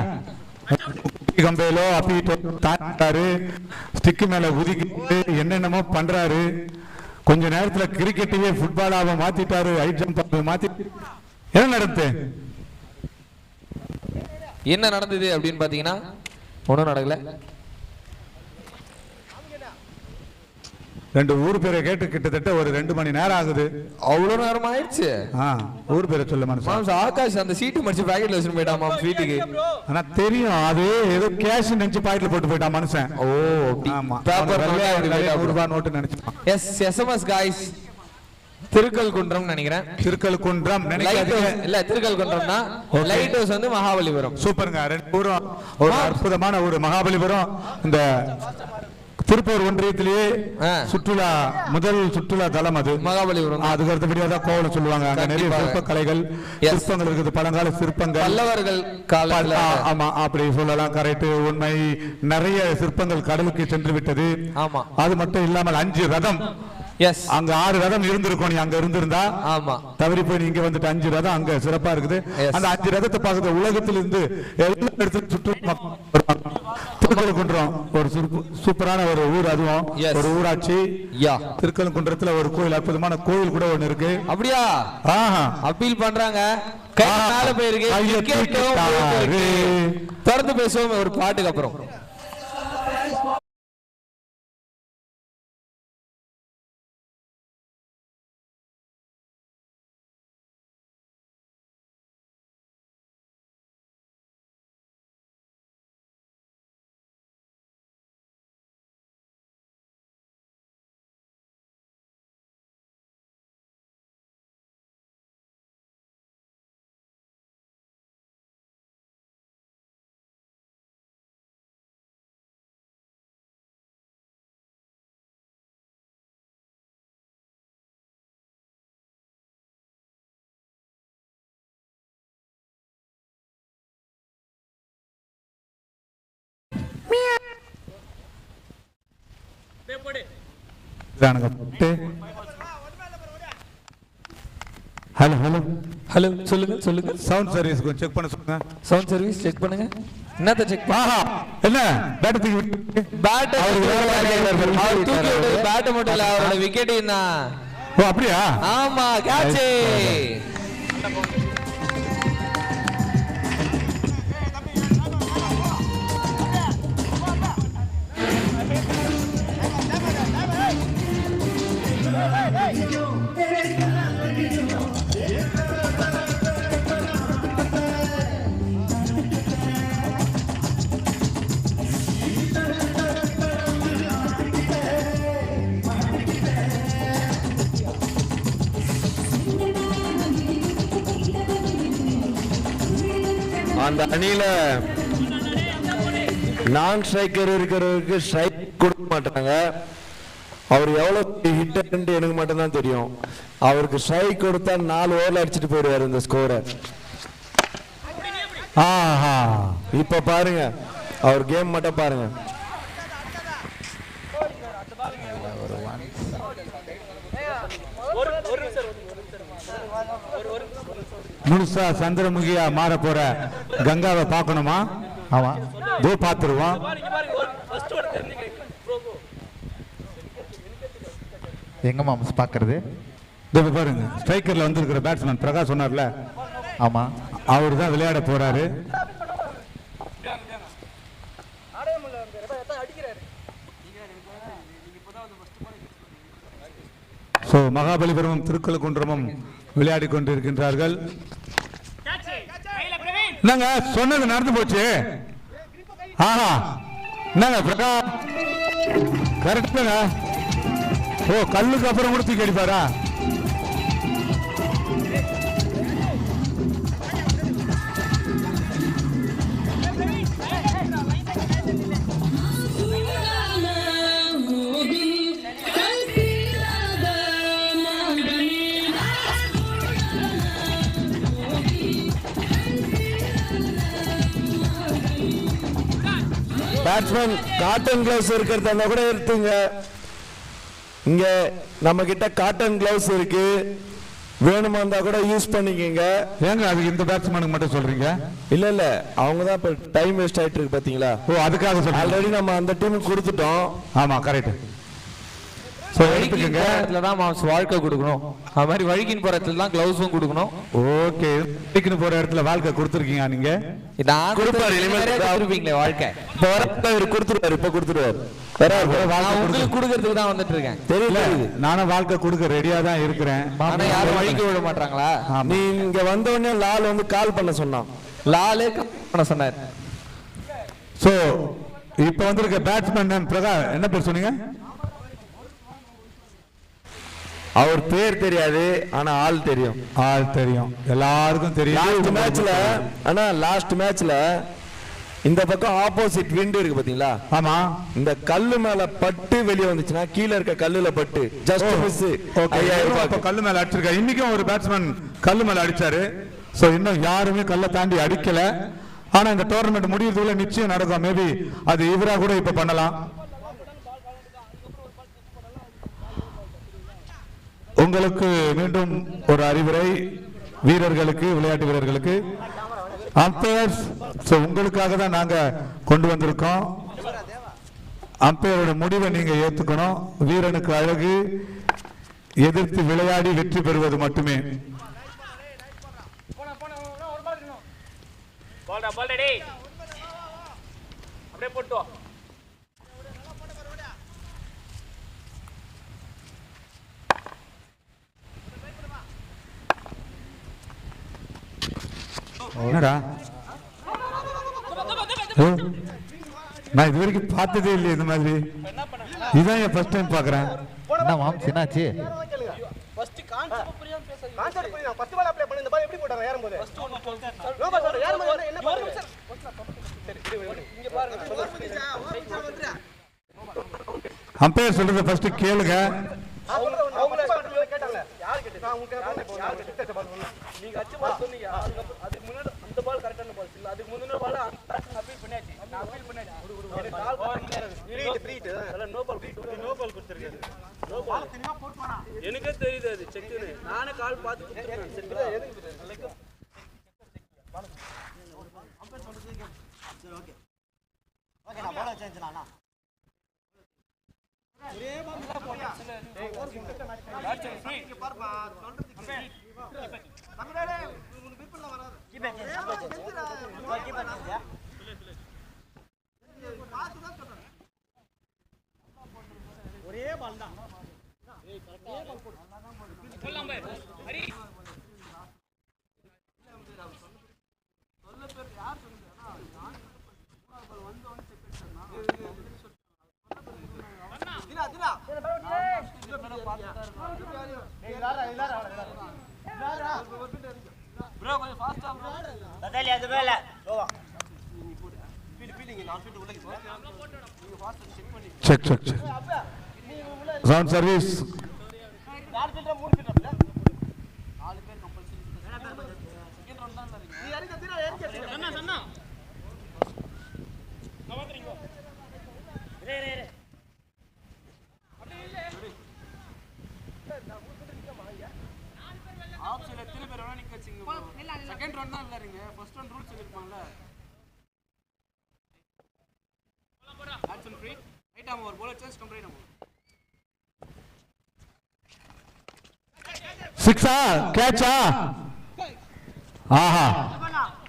கம்பேலோ அப்பீட்டோ தாண்டாரு, ஸ்டிக் மேல குதிக்கிட்டு என்னென்னமோ பண்றாரு. கொஞ்ச நேரத்துல கிரிக்கெட்டையே ஃபுட்பாலாக மாத்திட்டாரு, ஹைட் ஜம்ப் மாத்தி. என்ன நடந்தது அப்படின்னு பாத்தீங்கன்னா ஒன்றும் நடக்கல. 2 ஊர் பேரை கேட்டு கிட்டத்தட்ட ஒரு 2 மணி நேரம் ஆகுது. அவ்வளவு நேரம் ஆயிடுச்சு. ஊர் பேரை சொல்ல மனுஷன். ஆகாஷ் அந்த சீட்டு மடிச்சு பாக்கெட்ல வச்சுட்டு போயிட்டாமா வீட்டுக்கு. ஆனா தெரியும் அது ஏதோ கேஷ் நினைச்சு பாக்கெட்ல போட்டு போயிட்டான் மனுஷன். ஆமா, பேப்பர் ரூபாய் நோட்டு நினைச்சான். எஸ்எம்எஸ் गाइस, திருக்கல்குன்றம் நினைக்கிறேன். திருக்கல்குன்றம் இல்ல, திருக்கல்குன்றம் தான். லைட் ஹவுஸ் வந்து மகாபலிபுரம். சூப்பருங்க. 2 ஊரும் ஒரு அற்புதமான ஒரு மகாபலிபுரம். இந்த திருப்பூர் ஒன்றியத்திலேயே சுற்றுலா முதல் சுற்றுலா தலம் அது மகாபலிபுரம். அதுக்கு அடுத்தபடியாக தான் கோவலம் சொல்லுவாங்க. அங்க நிறைய சிற்ப கலைகள் சிற்பங்கள் இருக்குது, பழங்கால சிற்பங்கள், பல்லவர்கள் காலத்துல. ஆமா அப்படி சொல்லலாம், கரெக்ட், உண்மை. நிறைய சிற்பங்கள் கடலுக்கு சென்று விட்டது. ஆமா. அது மட்டும் இல்லாமல் 5 ரதம், அங்க 6 ரதம் இருந்திருக்கும். நீ அங்க இருந்திருந்தா ஆமா, தவறி போய் நீங்க வந்துட்டு 5 ரதம் அங்க சிறப்பா இருக்குது. அந்த 5 ரதத்தை பார்க்க உலகத்திலிருந்து எல்லா இடத்துல சுற்றுலா திருக்கழுக்குன்றம் ஒரு சூப்பரான ஒரு ஊர், அதுவும் ஒரு ஊராட்சி. திருக்கழுக்குன்றத்துல ஒரு கோயில், அற்புதமான கோயில் கூட ஒண்ணு இருக்கு. அப்படியா? அப்பீல் பண்றாங்க, மேல போயிருக்கு. தொடர்ந்து பேசுவோம் ஒரு பாட்டுக்கு அப்புறம். ஹலோ ஹலோ ஹலோ, சொல்லுங்க சொல்லுங்க. சவுண்ட் சர்வீஸ் கொஞ்சம் செக் பண்ண சொல்லுங்க. சவுண்ட் சர்வீஸ் செக் பண்ணுங்க. என்னத்த செக் பண்ணா? என்ன பேட் தூக்கி பேட் மட்டும் இல்ல, அவரோட விக்கெட் என்ன? ஓ அப்படியா? ஆமா, கேட்ச். அந்த அணியில நான் ஸ்ட்ரைக்கர் இருக்கிறவருக்கு ஸ்ட்ரைக் கொடுக்க மாட்டாங்க. அவர் எவ்வளவு ஹிட் எனக்கு மட்டும் தான் தெரியும். அவருக்கு ஸ்ட்ரைக் கொடுத்தா 4 ஓவர்ல அடிச்சுட்டு போயிடுவார் இந்த ஸ்கோரை. இப்ப பாருங்க, அவர் கேம் மட்டும் பாருங்க. முழுசா சந்திரமுகியா மாற போற கங்காவை பார்க்கணுமா? ஆமா, தோ பாத்துருவோம். எங்க மாம்ஸ் பாக்குறது? பாருங்க, ஸ்ட்ரைக்கர்ல வந்திருக்கிற பேட்ஸ்மேன் பிரகாஷ் சொன்னார்ல, ஆமா, அவர் தான் விளையாட போறாரு. மகாபலிபுரமும் திருக்கழுக்குன்றமும் விளையாடி கொண்டிருக்கின்றார்கள். நாங்க சொன்னது நடந்து போச்சு. ஆஹா, என்னங்க பிரகாஷ் கரெக்டுங்க. ஓ, கல்லுக்கு அப்புறம் கூட தூக்கி அடிப்பாரா? பேட்ஸ்மேன் காட்டன் கிளவுஸ் இருக்கிறதா கூட எடுத்துங்க. இங்க நம்ம கிட்ட காட்டன் கிளவுஸ் இருக்கு, வேணுமா இருந்தா கூட யூஸ் பண்ணிக்கங்க. ஏங்க அது இந்த பேட்ஸ்மேனுக்கு மட்டும் சொல்றீங்க? இல்ல இல்ல, அவங்க தான் இப்ப டைம் வேஸ்ட் ஆயிட்டு இருக்கு பாத்தீங்களா. ஓ, அதுக்காக சொல்றேன். ஆல்ரெடி நம்ம அந்த டீமுக்கு கொடுத்துட்டோம். ஆமா, கரெக்ட். வாழ்க்கை கொடுக்கணும், அது மாதிரி வழிக்கின் போற இடத்துல தான் கிளவுஸும் கொடுக்கணும். ஓகே, வழிக்கின் போற இடத்துல வாழ்க்கை கொடுத்துருக்கீங்க நீங்க. வாழ்க்கை கொடுத்துருவாரு, இப்ப கொடுத்துருவாரு. கொடுக்கறதுக்கு தான் வந்துட்டு இருக்கேன். தெரியல, நானும் வாழ்க்கை கொடுக்க ரெடியா தான் இருக்கிறேன். ஆனா யாரும் வழிக்க விட மாட்டாங்களா? நீ இங்க வந்த உடனே லால் வந்து கால் பண்ண சொன்னான். லாலே பண்ண சொன்னார். சோ இப்ப வந்திருக்க பேட்ஸ்மேன் பிரகாஷ், என்ன பேர் சொன்னீங்க? அவர் பேர் தெரியாது, ஆனா ஆள் தெரியும். ஆள் தெரியும், எல்லாருக்கும் தெரியும். லாஸ்ட் மேட்ச்ல இந்த பக்கம் ஆப்போசிட் விண்ட் இருக்கு பாத்தீங்களா? ஆமா. இந்த கல்லு மேல பட்டு வெளியே வந்துச்சுன்னா கீழே இருக்க கல்லுல பட்டு ஜஸ்ட் மிஸ். கல்லு மேல அடிச்சிருக்காரு. இன்னைக்கும் ஒரு பேட்ஸ்மேன் கல்லு மேல அடிச்சாரு. சோ இன்னும் யாருமே கல்ல தாண்டி அடிக்கல. ஆனா இந்த டோர்னமெண்ட் முடியறதுக்குள்ள நிச்சயம் நடக்கும். மேபி அது இவரா கூட இப்ப பண்ணலாம். உங்களுக்கு மீண்டும் ஒரு அறிவுரை வீரர்களுக்கு, விளையாட்டு வீரர்களுக்கு. அம்பையர்ஸ், உங்களுக்காக தான் நாங்க கொண்டு வந்திருக்கோம். அம்பையரோட முடிவை நீங்க ஏத்துக்கணும். வீரனுக்கு அழகு எதிர்த்து விளையாடி வெற்றி பெறுவது மட்டுமே. என்னடா நான் இது வரைக்கும் பார்த்ததே இல்லையே இந்த மாதிரி. இதான் என் ஃபர்ஸ்ட் டைம் பாக்குறேன். என்ன மாம்ஸ் என்னாச்சு? ஃபர்ஸ்ட் கான்செப்ட் புரியாம பேசுறீங்க. கான்செப்ட் புரியுதா? ஃபர்ஸ்ட் பால் அப்ளை பண்ணி இந்த பால் எப்படி போட்டாங்க ஏறும்போது? ஃபர்ஸ்ட் ஒன்னு சொல்றேன். நோ பால் சார் ஏறும்போது என்ன பாருங்க சார். சரி இங்க பாருங்க. அம்பையர் சொல்றத ஃபர்ஸ்ட் கேளுங்க. அவங்க கேட்டாங்க. யார் கேட்டா? நான் உங்களுக்கு யார் கேட்டா பால் சொன்னா. நீங்க அச்சு பால் சொன்னீங்க. அதுக்கு முன்னாடி அந்த பால் கரெக்டான பால் இல்ல. அதுக்கு முன்னாடி பால் அப்பீல் பண்ணியாச்சு. நான் அப்பீல் பண்ணியாச்சு. ஒரு கால் ஃப்ரீட் அதெல்லாம் நோ பால் கொடுத்திருக்காரு. நோ பால் தெரியுமா போட் பண்ணா. எனக்கே தெரியுது அது செக்னு. நானே கால் பார்த்து கொடுத்துட்டேன். சரி எதுக்கு பால் அம்பேர் சொல்றது சரி ஓகே. ஓகே நான் பால் சேஞ்ச்னா ஒரே பால் தான் போடா. லாஸ்ட் ஃப்ரீ இங்க பாருப்பா சொல்றது தமிழே உங்களுக்கு பிற்பல வராது. கீப்பர் கீப்பர் பாத்து தான் சொல்றேன். ஒரே பால் தான். ஏய் கரெக்ட்டா பால் போடு. போலாம் பை. ஹரி சொல்ல பேர் யார் சொல்லுங்க. நான் பால் வந்து வந்து செக் பண்ணா. தினா தினா ப்ரோ கொஞ்சம் ஃபாஸ்டா ப்ரோ. ததலி அது மேல ஓவா. ஃபீலிங் நான் ஃபீல்ட் உள்ள இருக்கு. நீங்க ஃபாஸ்டா செக் பண்ணி check check check. Round service. 4 ஃபீல்டா 3 ஃபீல்டா 4 பேர் கம்பல்சரி. செகண்ட் ரவுண்ட் தான் இருக்கு. நீ யாரங்க தினா ஏறிக்க. சன்னா சன்னா நான் வந்துறீங்க. ரே ரே ரே ஆப்ஷன்ல எத்தனை பேர் வேணா நிக்க வச்சீங்க. செகண்ட் ரவுண்ட் தான் விளையாடுறீங்க. ஃபர்ஸ்ட் ரவுண்ட் ரூல்ஸ் சொல்லிருப்பாங்கல. Batsman free right arm over bowler change come right ஆம். சிக்ஸா கேட்சா? ஆஹா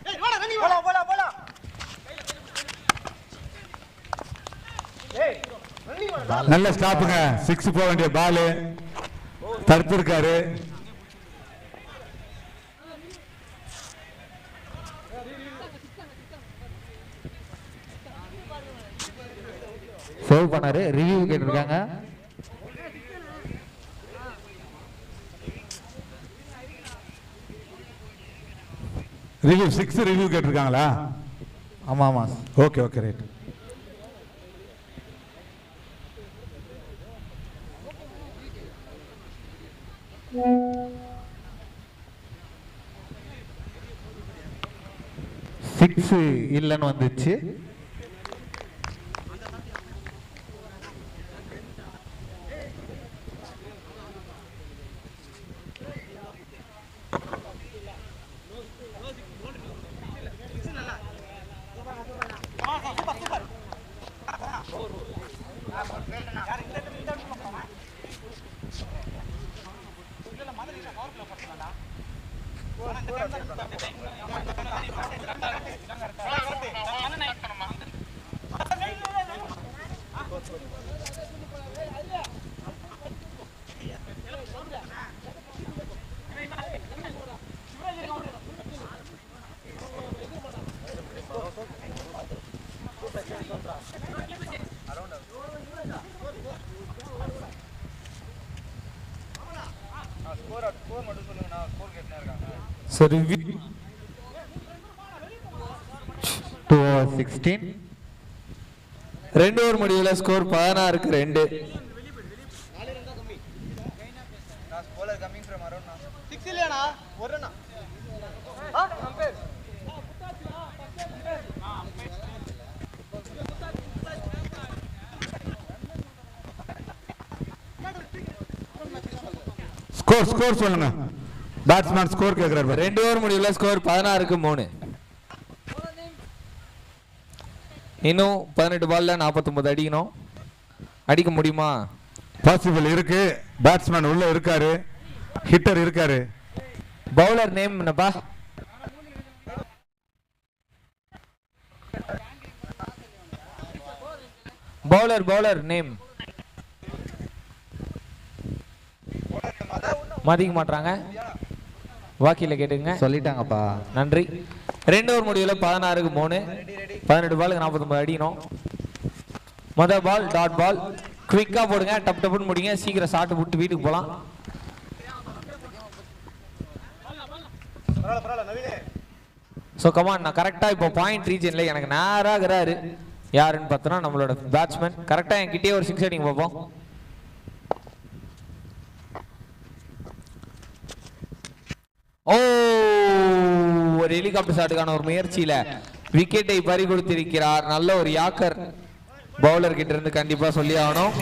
ஏய் போடா ரன்னிங் போடா போடா போடா. ஏய் ரன்னிங் போடா. நல்ல ஸ்டாப்புங்க. 6 போக வேண்டிய பால் தடுத்திருக்காரு. சேவ் பண்ணாரு. ரிவ்யூ கேட்டிருக்காங்க. ரிவ்யூ 6 ரிவ்யூ கேட்டிருக்காங்களா? ஆமா ஆமா. Okay okay right. சிக்ஸ் இல்லைன்னு வந்துச்சு. சரி 2 over 16. 2 ஓவர் முடிவுல ஸ்கோர் 16க்கு 2. ஸ்கோர் சொல்லுங்க. பேட்ஸ்மேன் ஸ்கோர் கேக்குறாரு. 2 ஓவர் முடிவுல ஸ்கோர் 16க்கு 3. இன்னும் 18 பால்ல 49 அடிக்கணும். அடிக்க முடியுமா? பாசிபிள் இருக்கு. பேட்ஸ்மேன் உள்ள இருக்காரு, ஹிட்டர் இருக்காரு. பவுலர் நேம் என்னப்பா? பவுலர் நேம் மதிக்க மாட்டாங்க. வாக்கில கேட்டுங்க. சொல்லிட்டாங்கப்பா. நன்றி. 2 ஓவர் முடிவுல 16க்கு 3. 18 பாலுக்கு 49 அடிக்கணும். மொதல் பால் டாட் பால். குவிக்கா போடுங்க, டப் டப்னு முடிங்க, சீக்கிரம் ஷாட் விட்டு வீட்டுக்கு போலாம். ஸோ கமான், நான் கரெக்டாக இப்போ பாயிண்ட் ரீஜனில் எனக்கு நேராகிறாரு. யாருன்னு பார்த்தோன்னா நம்மளோட பேட்ஸ்மேன். கரெக்டாக என்கிட்டயே ஒரு 6 அடிங்க பார்ப்போம். ஓ, ஒரு ஹெலிகாப்டர் ஷாட்டுக்கான ஒரு முயற்சியில விக்கெட்டை பறி கொடுத்திருக்கிறார். நல்ல ஒரு யாக்கர் பவுலர் கிட்ட இருந்து கண்டிப்பா சொல்லி ஆகணும்.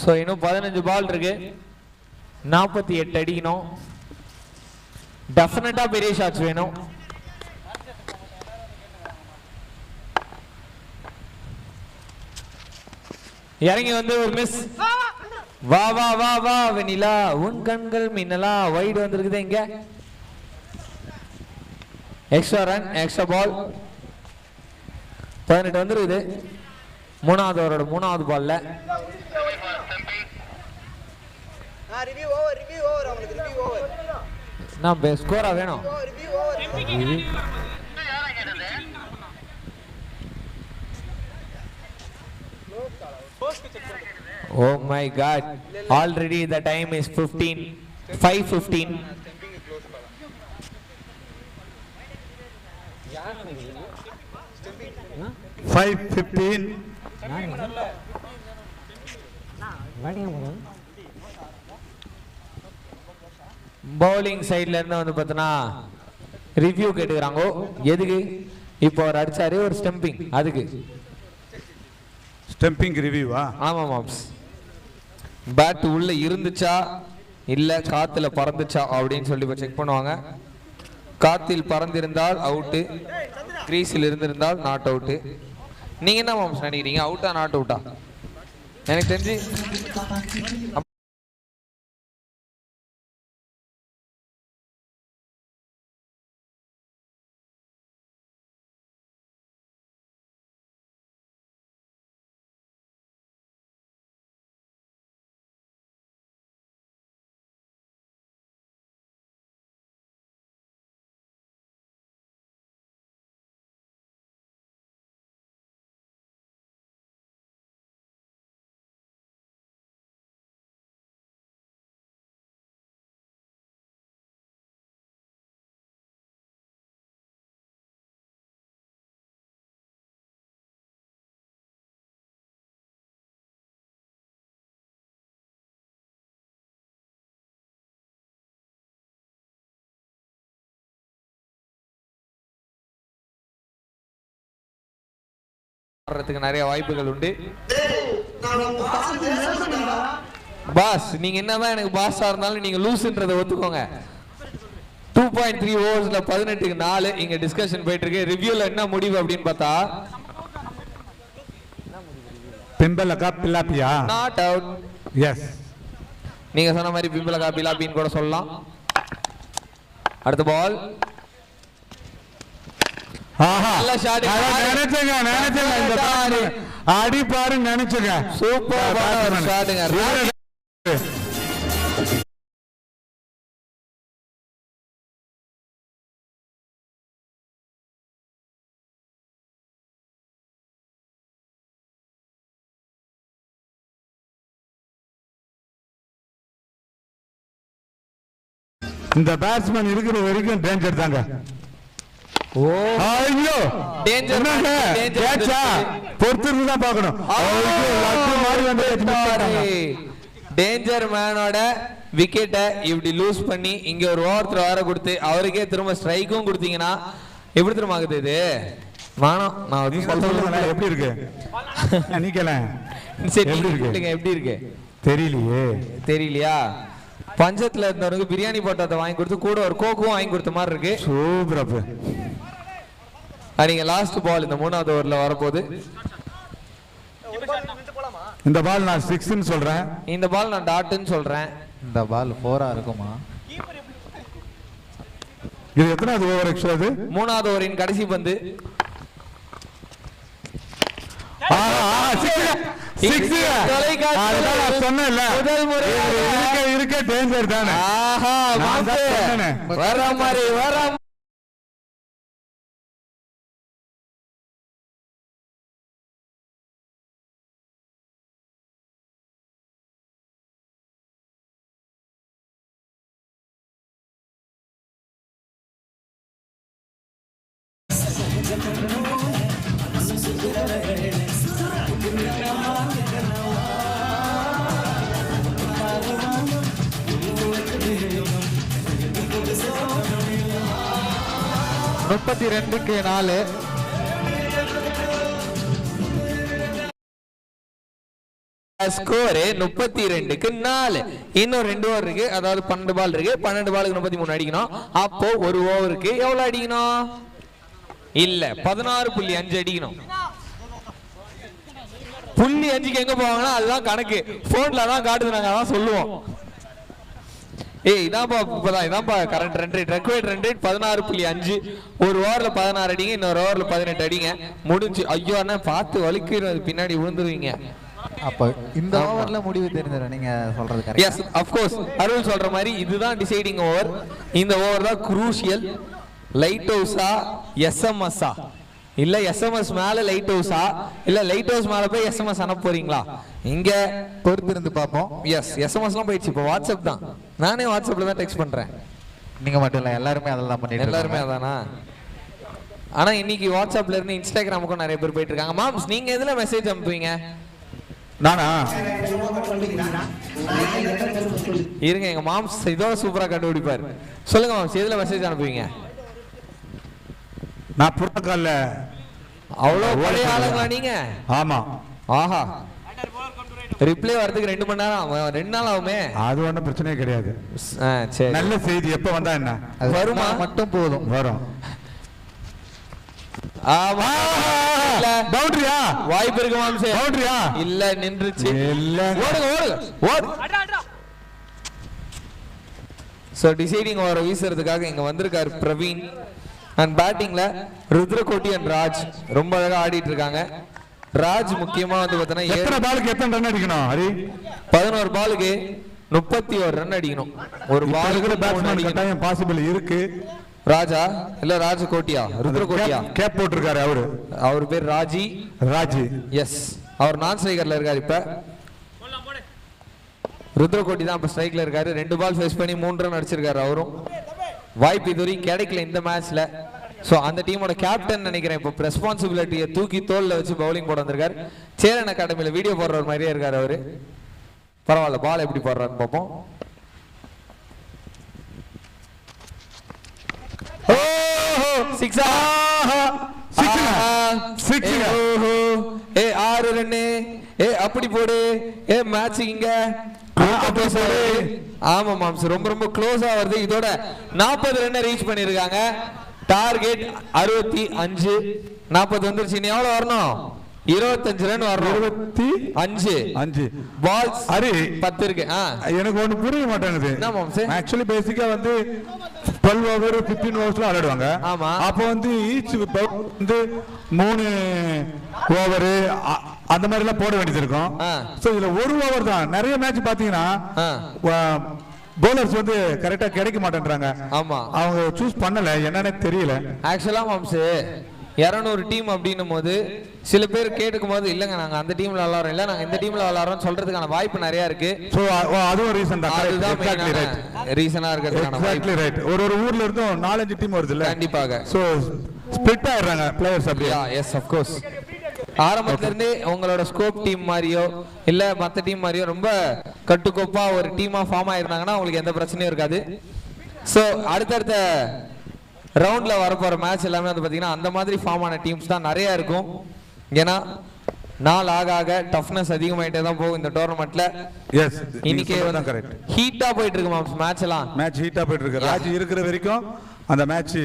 ஸோ இன்னும் 15 பால் இருக்கு. 48 அடிக்கணும். டெஃபினட்டா பெரிய ஷாட்ஸ் வேணும். இறங்கி வந்து ஒரு மிஸ். வா வா வா வா வெண்ணிலா, உன் கண்கள் மின்னலா. வைடு வந்திருக்குது இங்க. எக்ஸ்ட்ரா ரன், எக்ஸ்ட்ரா பால். 18 வந்துருக்குது. மூணாவது ஓவரோட 3வது பால்ல. நான் ஸ்கோரா வேணும். Oh my God! Already the time is 5:15. Bowling சைட்ல இருந்து வந்து பார்த்தனா ரிவ்யூ கேட்டுக்கிறாங்க. எதுக்கு? இப்போ அவர் அடிச்சாரு ஒரு ஸ்டம்பிங், அதுக்கு ஸ்டம்பிங் ரிவ்யூவா? ஆமா மாம்ஸ். பேட் உள்ள இருந்துச்சா இல்ல காத்துல பறந்துச்சா அப்படின்னு சொல்லி செக் பண்ணுவாங்க. காத்தில் பறந்திருந்தால் அவுட்டு, கிரீஸில் இருந்திருந்தால் நாட் அவுட்டு. நீங்க என்ன மாம்ஸ் நினைக்கிறீங்க? அவுட்டா நாட் அவுட்டா? எனக்கு தெரிஞ்சு வர்றதுக்கு நிறைய வாய்ப்புகள் உண்டு. பாஸ் நீங்க என்னதான் எனக்கு பாஸா இருந்தாலும் நீங்க லூஸ்ன்றதை ஒத்துக்கோங்க. 2.3 ஓவர்ஸ்ல 18க்கு 4 இங்க டிஸ்கஷன் போயிட்டு இருக்கு. ரிவ்யூல என்ன முடிவு அப்படின்னு பார்த்தா பிம்பலகா பிலாப்பியா நாட் அவுட். எஸ், நீங்க சொன்ன மாதிரி பிம்பலகா பிலாப்பின்னு கூட சொல்லலாம். அடுத்த பால். ஆஹா, நல்ல ஷாட். நினைச்சங்க இந்த அடி பாரு நினைச்சங்க. சூப்பர் ஷாட்டுங்க. இந்த பேட்ஸ்மேன் இருக்கிற வரைக்கும் டேஞ்சர் தாங்க. ஓ ஐயோ டேஞ்சர் கேட்சா பொறுத்து தான் பார்க்கணும். டேஞ்சர் மேனோட விக்கெட்டை இப்படி லூஸ் பண்ணி இங்க ஒரு ஓவர் வர கொடுத்து அவருக்கே திரும்ப ஸ்ட்ரைக்கும் கொடுத்தீங்கன்னா எப்படி திரும்ப ஆகுது இது? வானம் நான் வந்து சொல்றேன். எப்படி இருக்கு நிக்கல? சரி எப்படி இருக்கு தெரியலையா? பஞ்சத்துல இருந்தவருக்கு பிரியாணி போட்டதை வாங்கி கொடுத்து கூட ஒரு கோக்கும் வாங்கி கொடுத்த மாதிரி இருக்கு. சூப்பர். நீங்க லாஸ்ட் பால் இந்த 3வது ஓவர்ல வரப்போகுது. இந்த பால் நான் 6 ன்னு சொல்றேன். இந்த பால் நான் டாட்னு சொல்றேன். இந்த பால் 4-ஆ இருக்குமா? இது எத்தனாவது ஓவர் ஆக்சுவலா? அது 3வது ஓவரின் கடைசி பந்து. இருக்க டேஞ்சர் தானே. வர மாதிரி வர முப்பத்தி 32க்கு 4. ஸ்கோர் 32க்கு 4. இன்னும் 2 ஓவர் இருக்கு. அதாவது 12 பால் இருக்கு. 12 பாலுக்கு 33 அடிக்கணும். அப்போ ஒரு ஓவருக்கு எவ்வளவு அடிக்கணும்? இல்ல 16.5 அடிக்கணும். புள்ளி 5க்கு எங்க போவாங்கன்னா அதுதான் கணக்கு. போன்ல தான் காட்டுது, நாங்க அதான் சொல்லுவோம். இதான்ப்பா current run rate. Required run rate 16.5. ஒரு ஓவர்ல 16 அடிங்க, இன்னொரு ஓவர்ல 18 அடிங்க, முடிஞ்சு. ஐயோ அண்ணா பார்த்து வலிக்கிறது, பின்னாடி விழுந்துருவீங்க. அப்ப இந்த ஓவர்ல முடிவு தெரிஞ்சிடும் நீங்க சொல்றது correct. Yes of course. Arul சொல்ற மாதிரி இதுதான் டிசைடிங் ஓவர். இந்த ஓவர் தான் குரூஷியல். லைட் ஹவுஸா எஸ்எம்எஸ்ஸா, இல்ல எஸ்எம்எஸ் மேல லைட் ஹவுஸா, இல்ல லைட் ஹவுஸ் மேல போய் எஸ்எம்எஸ் அனுப்ப போறீங்களா? இங்க பொறுத்து இருந்து பாப்போம். எஸ் எஸ்எம்எஸ்லாம் போயிடுச்சு. இப்போ வாட்ஸ்அப் தான். நானே வாட்ஸ்அப்ல தான் டெக்ஸ்ட் பண்றேன். நீங்க மட்டும் இல்ல, எல்லாருமே அதெல்லாம் பண்ணிட்டு எல்லாருமே அதானா? ஆனா இன்னைக்கு வாட்ஸ்அப்ல இருந்து இன்ஸ்டாகிராமுக்கும் நிறைய பேர் போயிட்டு இருக்காங்க. மாம்ஸ் நீங்க எதுல மெசேஜ் அனுப்புவீங்க? நானா இருங்க, எங்க மாம்ஸ் இதோட சூப்பரா கண்டுபிடிப்பாரு. சொல்லுங்க மாம்ஸ், எதுல மெசேஜ் அனுப்புவீங்க? நான் புறக்கால. அவ்வளவு பழைய ஆளுங்களா நீங்க? ஆமா. ஆஹா, ரிப்ளை வரதுக்கு 2 மணி நேரம் 2 நாள் ஆகுமே. அது ஒன்றும் பிரச்சனையே கிடையாது. சரி, நல்ல செய்தி எப்ப வந்தா என்ன, வருமா மட்டும் போதும். வரும். பவுண்டரியா? வாய்ப்பு இருக்கு மாம்சே. பவுண்டரியா? இல்ல, நின்றுச்சு. இல்ல, ஓடுங்க. சோ டிசைடிங் ஓவரை வீசுறதுக்காக இங்க வந்திருக்காரு பிரவீன். அண்ட் பேட்டிங்ல ருத்ரகோட்டி அண்ட் ராஜ் ரொம்ப அழகா ஆடிட்டு இருக்காங்க. ராஜ் முக்கியமா வந்து பார்த்தா எத்தனை பாலுக்கு எத்தனை ரன் அடிக்கணும்? ஹரி 11 பாலுக்கு 31 ரன் அடிக்கணும். ஒரு பாலுக்கு பேட்ஸ்மேன் கட்டாயம் பாசிபிள் இருக்கு. ராஜா இல்ல ராஜகோட்டியா, ருத்ரகோட்டியா கேப் போட்டிருக்காரு அவரு. அவர் பேர் ராஜி. எஸ், அவர் நான் ஸ்ட்ரைக்கர்ல இருக்காரு. இப்ப ருத்ரகோட்டி தான் இப்ப ஸ்ட்ரைக்ல இருக்காரு. 2 பால் ஃபேஸ் பண்ணி 3 ரன் அடிச்சிருக்காரு அவரும். வாய்ப்பு இதுவரை கிடைக்கல இந்த மேட்ச்ல. சோ அந்த டீமோட கேப்டன் நினைக்கிறேன் இப்போ ரெஸ்பான்சிபிலிட்டியை தூக்கி தோல்ல வச்சு பவுலிங் போட வந்திருக்காரு. சேரன் அகாடமியில வீடியோ போடுற மாதிரியே இருக்காரு அவரு. பரவாயில்ல, பால் எப்படி போடுறாருன்னு பார்ப்போம். ஏ 6 ரன்னு. ஏ அப்படி போடு. ஏ மேட்ச் இங்க ஆமா மாம்ஸ் ரொம்ப ரொம்ப க்ளோஸா வருது. இதோட 40 ரன் ரீச் பண்ணிருக்காங்க. டார்கெட் 65. 40 வந்துருச்சு. இனி எவ்வளவு வரணும்? 25 ரன் வரணும். 25 பால்ஸ் 10 இருக்கு. எனக்கு ஒண்ணு புரிய மாட்டேங்குது. என்ன மாம்ஸ்? ஆக்சுவலி பேசிக்கா வந்து 12 ஓவர் 15 ஓவர்ஸ்ல விளையாடுவாங்க. ஆமா. அப்போ வந்து ஈச் வந்து 3 ஓவர் அந்த மாதிரி எல்லாம் போட வேண்டியது இருக்கும். சோ இதுல 1 ஓவர் தான். நிறைய மேட்ச் பாத்தீங்கன்னா பவுலர்ஸ் வந்து கரெக்டா கிடைக்க மாட்டேன்றாங்க. ஆமா, அவங்க சூஸ் பண்ணல, என்னன்னு தெரியல. ஆக்சுவலா மாம்ஸ் 200 டீம் அப்படின்னும் போது சில பேர் கேட்டுக்கும் போது இல்லங்க நாங்க அந்த டீம்ல விளையாடுறோம், இல்ல நாங்க இந்த டீம்ல விளையாடுறோம் சொல்றதுக்கான வாய்ப்பு நிறைய இருக்கு. சோ அதுவும் ரீசன் தான். Exactly right. ரீசனா இருக்கிறதுக்கான எக்ஸாக்ட்லி ரைட். ஒரு ஊர்ல இருந்தும் 4-5 டீம் வருது இல்ல? கண்டிப்பாக. சோ ஸ்ப்ளிட் ஆயிடுறாங்க பிளேயர்ஸ் அப்படியே. Yes of course. ஆரம்பத்துல இருந்தே உங்களோட ஸ்கோப் டீம் மாதிரியோ இல்ல மத்த டீம் மாதிரியோ ரொம்ப கட்டுக்கோப்பா ஒரு டீமா ஃபார்ம் ஆயிருந்தாங்கன்னா உங்களுக்கு எந்த பிரச்சனையும் இருக்காது. சோ அடுத்தடுத்த ரவுண்ட்ல வரப்போற மேட்ச் எல்லாமே வந்து பாத்தீங்கன்னா அந்த மாதிரி ஃபார்ம் ஆன டீம்ஸ் தான் நிறைய இருக்கும். ஏன்னா நாள் ஆக ஆக டஃப்னஸ் அதிகமாயிட்டே தான் போகும் இந்த டோர்னமெண்ட்ல. எஸ், இன்னைக்கு வந்து கரெக்ட் ஹீட்டா போயிட்டு இருக்கு மேட்ச் எல்லாம். மேட்ச் ஹீட்டா போயிட்டு இருக்கு. ராஜ் இருக்கிற வரைக்கும் அந்த மேட்ச்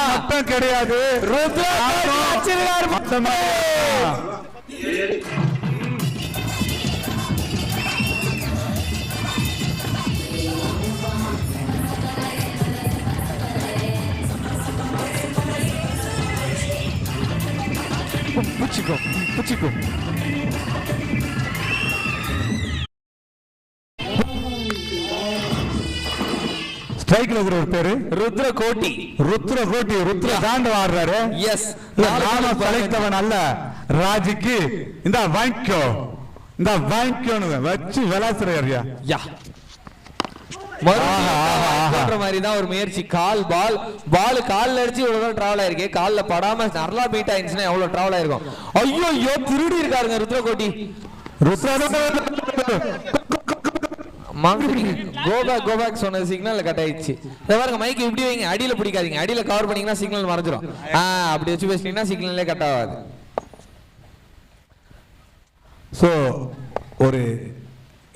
மட்டும் கிடையாது. புச்சிக்கோ புச்சிக்கோ. ஸ்ட்ரைக்ல இருக்கிற ஒரு பேரு ருத்ர கோட்டி. ருத்ர தாண்டவ ஆடுறாரு. எஸ், நாம பழைத்தவன் அல்ல. ராஜுக்கு இந்த வாங்கிக்கோன்னு வச்சு விளாசுறியா? யா மாதிரி தான் ஒரு முயற்சி. பால் கால்ல அடிச்சு இவ்வளவு டிராவல் ஆயிருக்கு. கால்ல படாம நல்லா பீட் ஆயிருச்சுன்னா எவ்வளவு டிராவல் ஆயிருக்கும். ஐயோ திருடி இருக்காருங்க ருத்ர கோட்டி. கோபேக் சொன்ன சிக்னல் கட் ஆயிடுச்சு. பாருங்க மைக் இப்படி வைங்க, அடியில பிடிக்காதீங்க. அடியில கவர் பண்ணீங்கன்னா சிக்னல் மறைஞ்சிரும். அப்படி வச்சு பேசிட்டீங்கன்னா சிக்னல்லே கட் ஆகாது. சோ ஒரு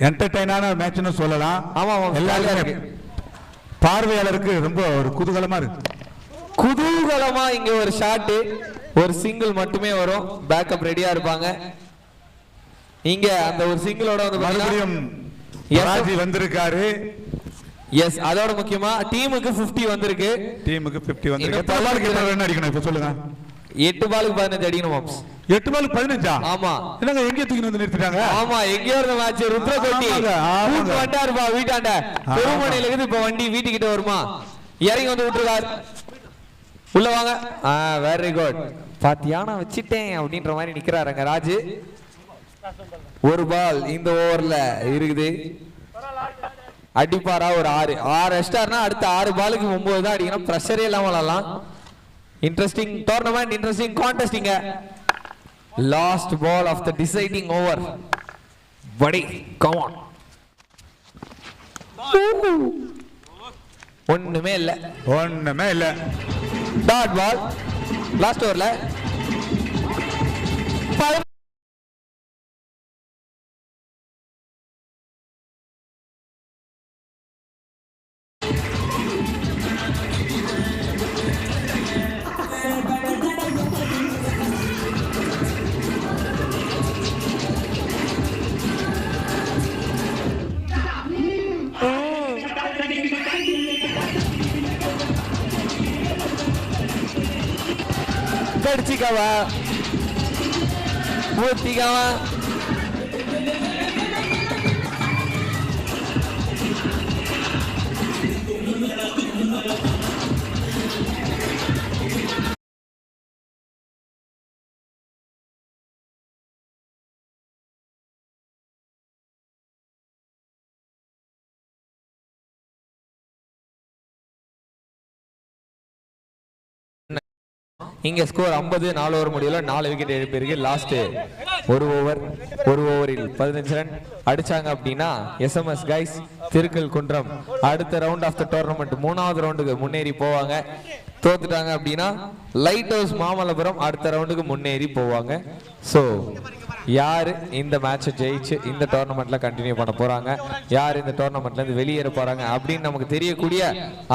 என்டர்டெயினான மேட்ச்னு சொல்லலாம். ஆமா, எல்லாருமே பார்வையாளருக்கு ரொம்ப ஒரு குதூகலமா இருக்கு. குதூகலமா இங்க ஒரு ஷாட், ஒரு சிங்கிள் மட்டுமே வரும். பேக்கப் ரெடியா இருப்பாங்க. இங்க அந்த ஒரு சிங்கிளோட வந்து மறுபடியும் ராஜி வந்திருக்காரு. எஸ், அதோட முக்கியமா டீமுக்கு 50 வந்திருக்கு. டீமுக்கு 50 வந்திருக்கு. எத்தனை பாலுக்கு எத்தனை ரன் அடிக்கணும் இப்ப சொல்லுங்க? 8 பாலுக்கு 15 அடிக்கணும் மாம்ஸ். 8 பாலுக்கு 15? ஆமா. என்னங்க எங்க தூக்கி வந்து நிறுத்திட்டாங்க? ஆமா, எங்கயோ இருந்த மேட்ச். ருத்ர கோட்டி கூட்டு வந்தாருப்பா வீட்டாண்ட. பெருமணில இருந்து இப்ப வண்டி வீட்டுக்கிட்ட வருமா? இறங்கி வந்து விட்டுருக்காரு. உள்ள வாங்க. Very good. பாத்தியா நான் வச்சிட்டேன் அப்படின்ற மாதிரி நிக்கிறாருங்க ராஜு. ஒரு பால் இந்த ஓவர்ல இருக்குது. அடிப்பாரா? ஒரு 6 எஸ்டார்னா அடுத்த 6 பாலுக்கு 9 தான் அடிக்கணும். பிரஷரே இல்லாம விளையாடலாம். இன்ட்ரெஸ்டிங் டோர்னமெண்ட், இன்ட்ரெஸ்டிங் கான்டெஸ்டிங்க. Last ball of the deciding over. படி கம் ஆன். ஒண்ணுமே இல்ல. டாட் பால் லாஸ்ட் ஓவர்ல. கடிச்சிக்கவா ஊத்திக்கவா. இங்க ஸ்கோர் 50. 4 ஓவர் முடியல. 4 விக்கெட் எழுப்பியிருக்கு. லாஸ்ட் ஒரு ஓவரில் 15 ரன் அடிச்சாங்க அப்படின்னா SMS கைஸ் திருக்கல் குன்றம் அடுத்த ரவுண்ட் ஆஃப் த டோர்னமெண்ட் 3வது ரவுண்டுக்கு முன்னேறி போவாங்க. தோத்துட்டாங்க அப்படின்னா லைட் ஹவுஸ் மாமல்லபுரம் அடுத்த ரவுண்டுக்கு முன்னேறி போவாங்க. ஸோ யாரு இந்த மேட்சை ஜெயிச்சு இந்த டோர்னமெண்ட்ல கண்டினியூ பண்ண போறாங்க, யார் இந்த டோர்னமெண்ட்ல இருந்து வெளியேற போறாங்க அப்படின்னு நமக்கு தெரியக்கூடிய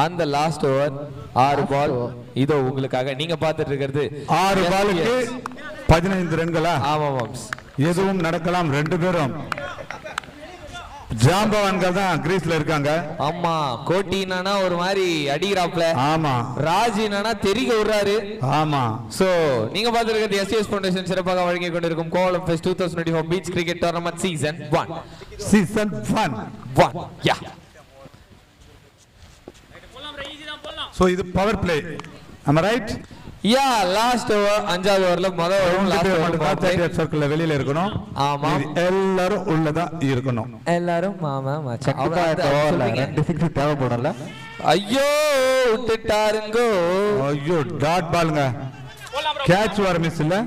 அந்த லாஸ்ட் ஓவர் 6 பால் இதோ உங்களுக்காக. நீங்க பார்த்துட்டு இருக்கிறது 6 பாலுக்கு 15 ரன்களா? ஆமா மாம்ஸ், எதுவும் நடக்கலாம். 2 பேரும் ஜாம்பவான்கள் தான் கிரீஸ்ல இருக்காங்க. ஆமா, கோட்டினா ஒரு மாதிரி அடிக்கிறாப்ல. ஆமா, ராஜினா தெரிக விடுறாரு. ஆமா. சோ நீங்க பார்த்திருக்கிறது SES ஃபவுண்டேஷன் சிறப்பாக வழங்கி கொண்டிருக்கும் Kolam fest 2024 beach cricket tournament season 1. Yeah. So இது power play. am I right? Yeah, last over 5வது ஓவர்ல முதல் ஓவர் லாஸ்ட் ஓவர் சர்க்கிள்ல வெளியில இருக்கணும். ஆமா, எல்லாரும் உள்ளதா இருக்கணும். எல்லாரும் மாமா மச்சான் ஓவர்ல 2 6 தேவைப்படல. ஐயோ விட்டுட்டாருங்கோ. ஐயோ டாட் பாலுங்க. கேட்ச் வர மிஸ் இல்ல.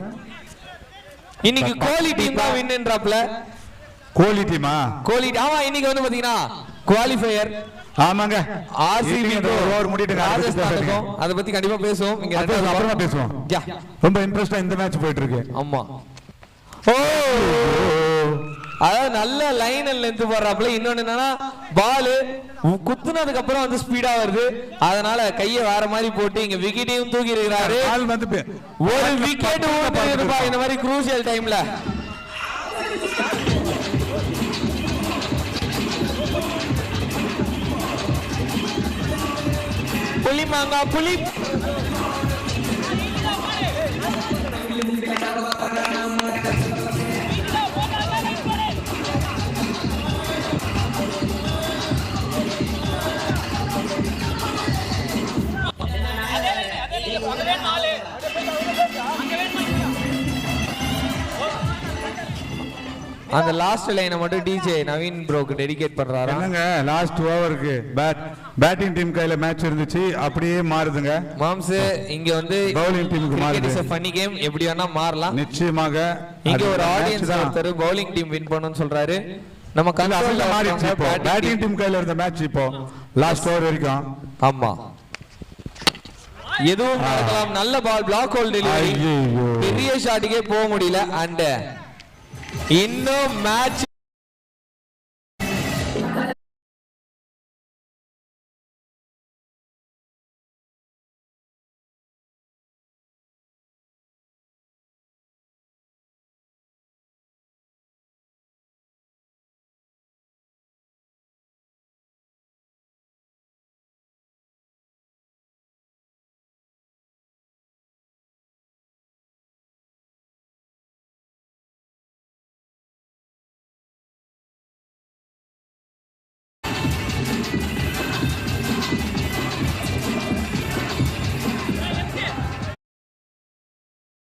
இன்னைக்கு கோலி டீம் தான் வின்ன்றாப்ல. கோலி டீமா? கோலி ஆமா, இன்னைக்கு வந்து பாத்தீங்கன்னா குவாலிஃபையர். ஆமாங்க, RCB ஓவர் முடிட்டுங்க. அத பத்தி கண்டிப்பா பேசுவோம். இங்க அப்புறமா பேசுவோம். ரொம்ப இன்ட்ரஸ்டா இந்த மேட்ச் போயிட்டு இருக்கு. ஆமா. ஓ, அதாவது நல்ல லைன் அண்ட் லென்த் போடுறாப்ல. இன்னொன்னு என்னன்னா பால் குத்துனதுக்கு அப்புறம் வந்து ஸ்பீடா வருது, அதனால கையை வேற மாதிரி போட்டு இங்க விக்கெட்டையும் தூக்கி இருக்கிறாரு. ஒரு விக்கெட் ஓடுது இந்த மாதிரி குரூசியல் டைம்ல. புலி மாங்கா புலி. அந்த லாஸ்ட் லைனை மட்டும் டிஜே நவீன் ப்ரோக்கு டெடிகேட் பண்றாரு. என்னங்க லாஸ்ட் ஓவருக்கு பேட்டிங் டீம் கையில மேட்ச் இருந்துச்சு, அப்படியே மாறுதுங்க மாம்ஸ். இங்க வந்து பவுலிங் டீமுக்கு மாறுது. இட்ஸ் a funny game, எப்படி வேணா மாறலாம். நிச்சயமாக இங்க ஒரு ஆடியன்ஸ் ஒருத்தர் பவுலிங் டீம் வின் பண்ணனும்னு சொல்றாரு. நம்ம கண்ட்ரோல்ல மாறிச்சு. இப்போ பேட்டிங் டீம் கையில இருந்த மேட்ச் இப்போ லாஸ்ட் ஓவர் வரைக்கும். ஆமா, எதுவும் நடக்கலாம். நல்ல பால், பிளாக் ஹோல் டெலிவரி, பெரிய ஷாட்டுக்கே போக முடியல. அண்ட் இன்னும் மேட்ச்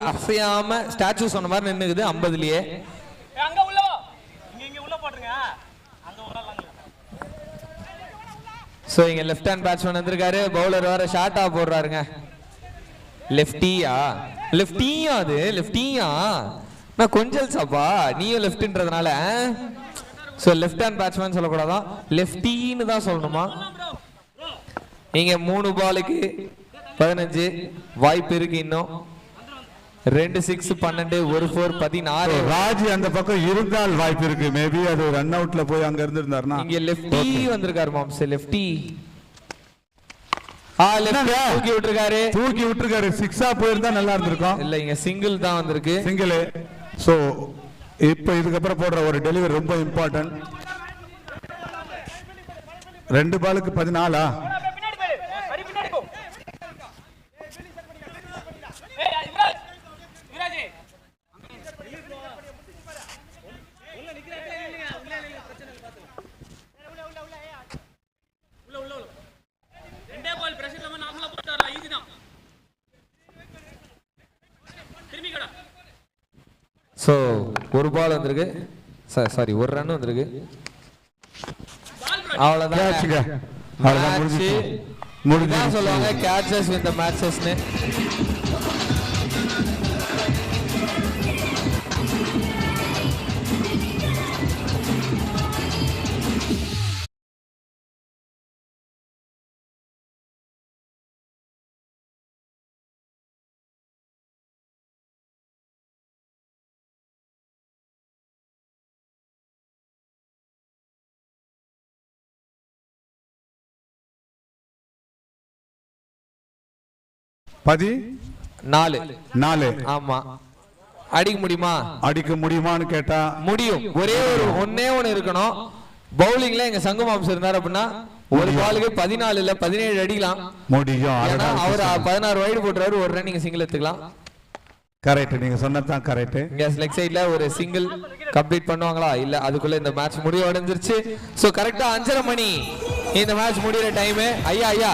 அசையாம ஸ்டாச்சு சொன்ன மாதிரி நின்னுக்குது 50லயே. அங்க உள்ள வா, இங்க உள்ள போடுங்க. அங்க உள்ளலாம். சோ இங்க லெஃப்ட் ஹேண்ட் பேட்ஸ்மேன் வந்திருக்காரு. பவுலர் வேற ஷார்ட்டா போடுறாருங்க. லெஃப்டியா அது லெஃப்டியா? நான் கொஞ்சல் சாப்பா, நீயும் லெஃப்ட்ன்றதுனால சோ லெஃப்ட் ஹேண்ட் பேட்ஸ்மேன் சொல்லக்கூடாதான், லெஃப்டின்னு தான் சொல்லணுமா? இங்க 3 பாலுக்கு 15 வாய்ப்பு இருக்கு. இன்னும் 2 6 12 1 4 16. ராஜி அந்த பக்கம் இருந்தால் வாய்ப்பு இருக்கு. மேபி அது ரன் அவுட்ல போய் அங்க இருந்திருந்தாருன்னா. இங்க லெஃப்டி வந்திருக்காரு மாம்ஸ். லெஃப்டி தூக்கி விட்டுருக்காரு. 6ஆ போயிருந்தா நல்லா இருந்திருக்கும். இல்ல, இங்க சிங்கிள் தான் வந்திருக்கு. சிங்கிள். சோ இப்போ இதுக்கப்புறம் போடுற ஒரு டெலிவரி ரொம்ப இம்பார்ட்டன்ட். 2 பாலுக்கு 14. சோ ஒரு பால் வந்திருக்கு, சாரி ஒரு ரன் வந்திருக்கு. அவ்வளவுதான், முடிஞ்சு சொல்லுவாங்க கேட்சஸ் வித் தி மேட்சஸ்னு. 4 ஆமா. அடிக்க முடியுமா? அடிக்க முடியுமான்னு கேட்டா முடியும். ஒரே ஒண்ணே இருக்கணும். பவுலிங்ல எங்க சங்கு மாம்சம் இருந்தார் அப்படின்னா ஒரு பாலுக்கு 14 இல்ல 17 அடிக்கலாம் முடியும். ஏன்னா அவர் 16 வைடு போட்டுறாரு, ஒரு ரன் நீங்க சிங்கிள் எடுத்துக்கலாம். கரெக்ட், நீங்க சொன்னதுதான் கரெக்ட். இங்க லெக் சைடுல ஒரு சிங்கிள் கம்ப்ளீட் பண்ணுவாங்களா? இல்ல, அதுக்குள்ள இந்த மேட்ச் முடிவு அடைஞ்சிருச்சு. சோ கரெக்டா 5:30 மணி இந்த மேட்ச் முடியற டைம். ஐயா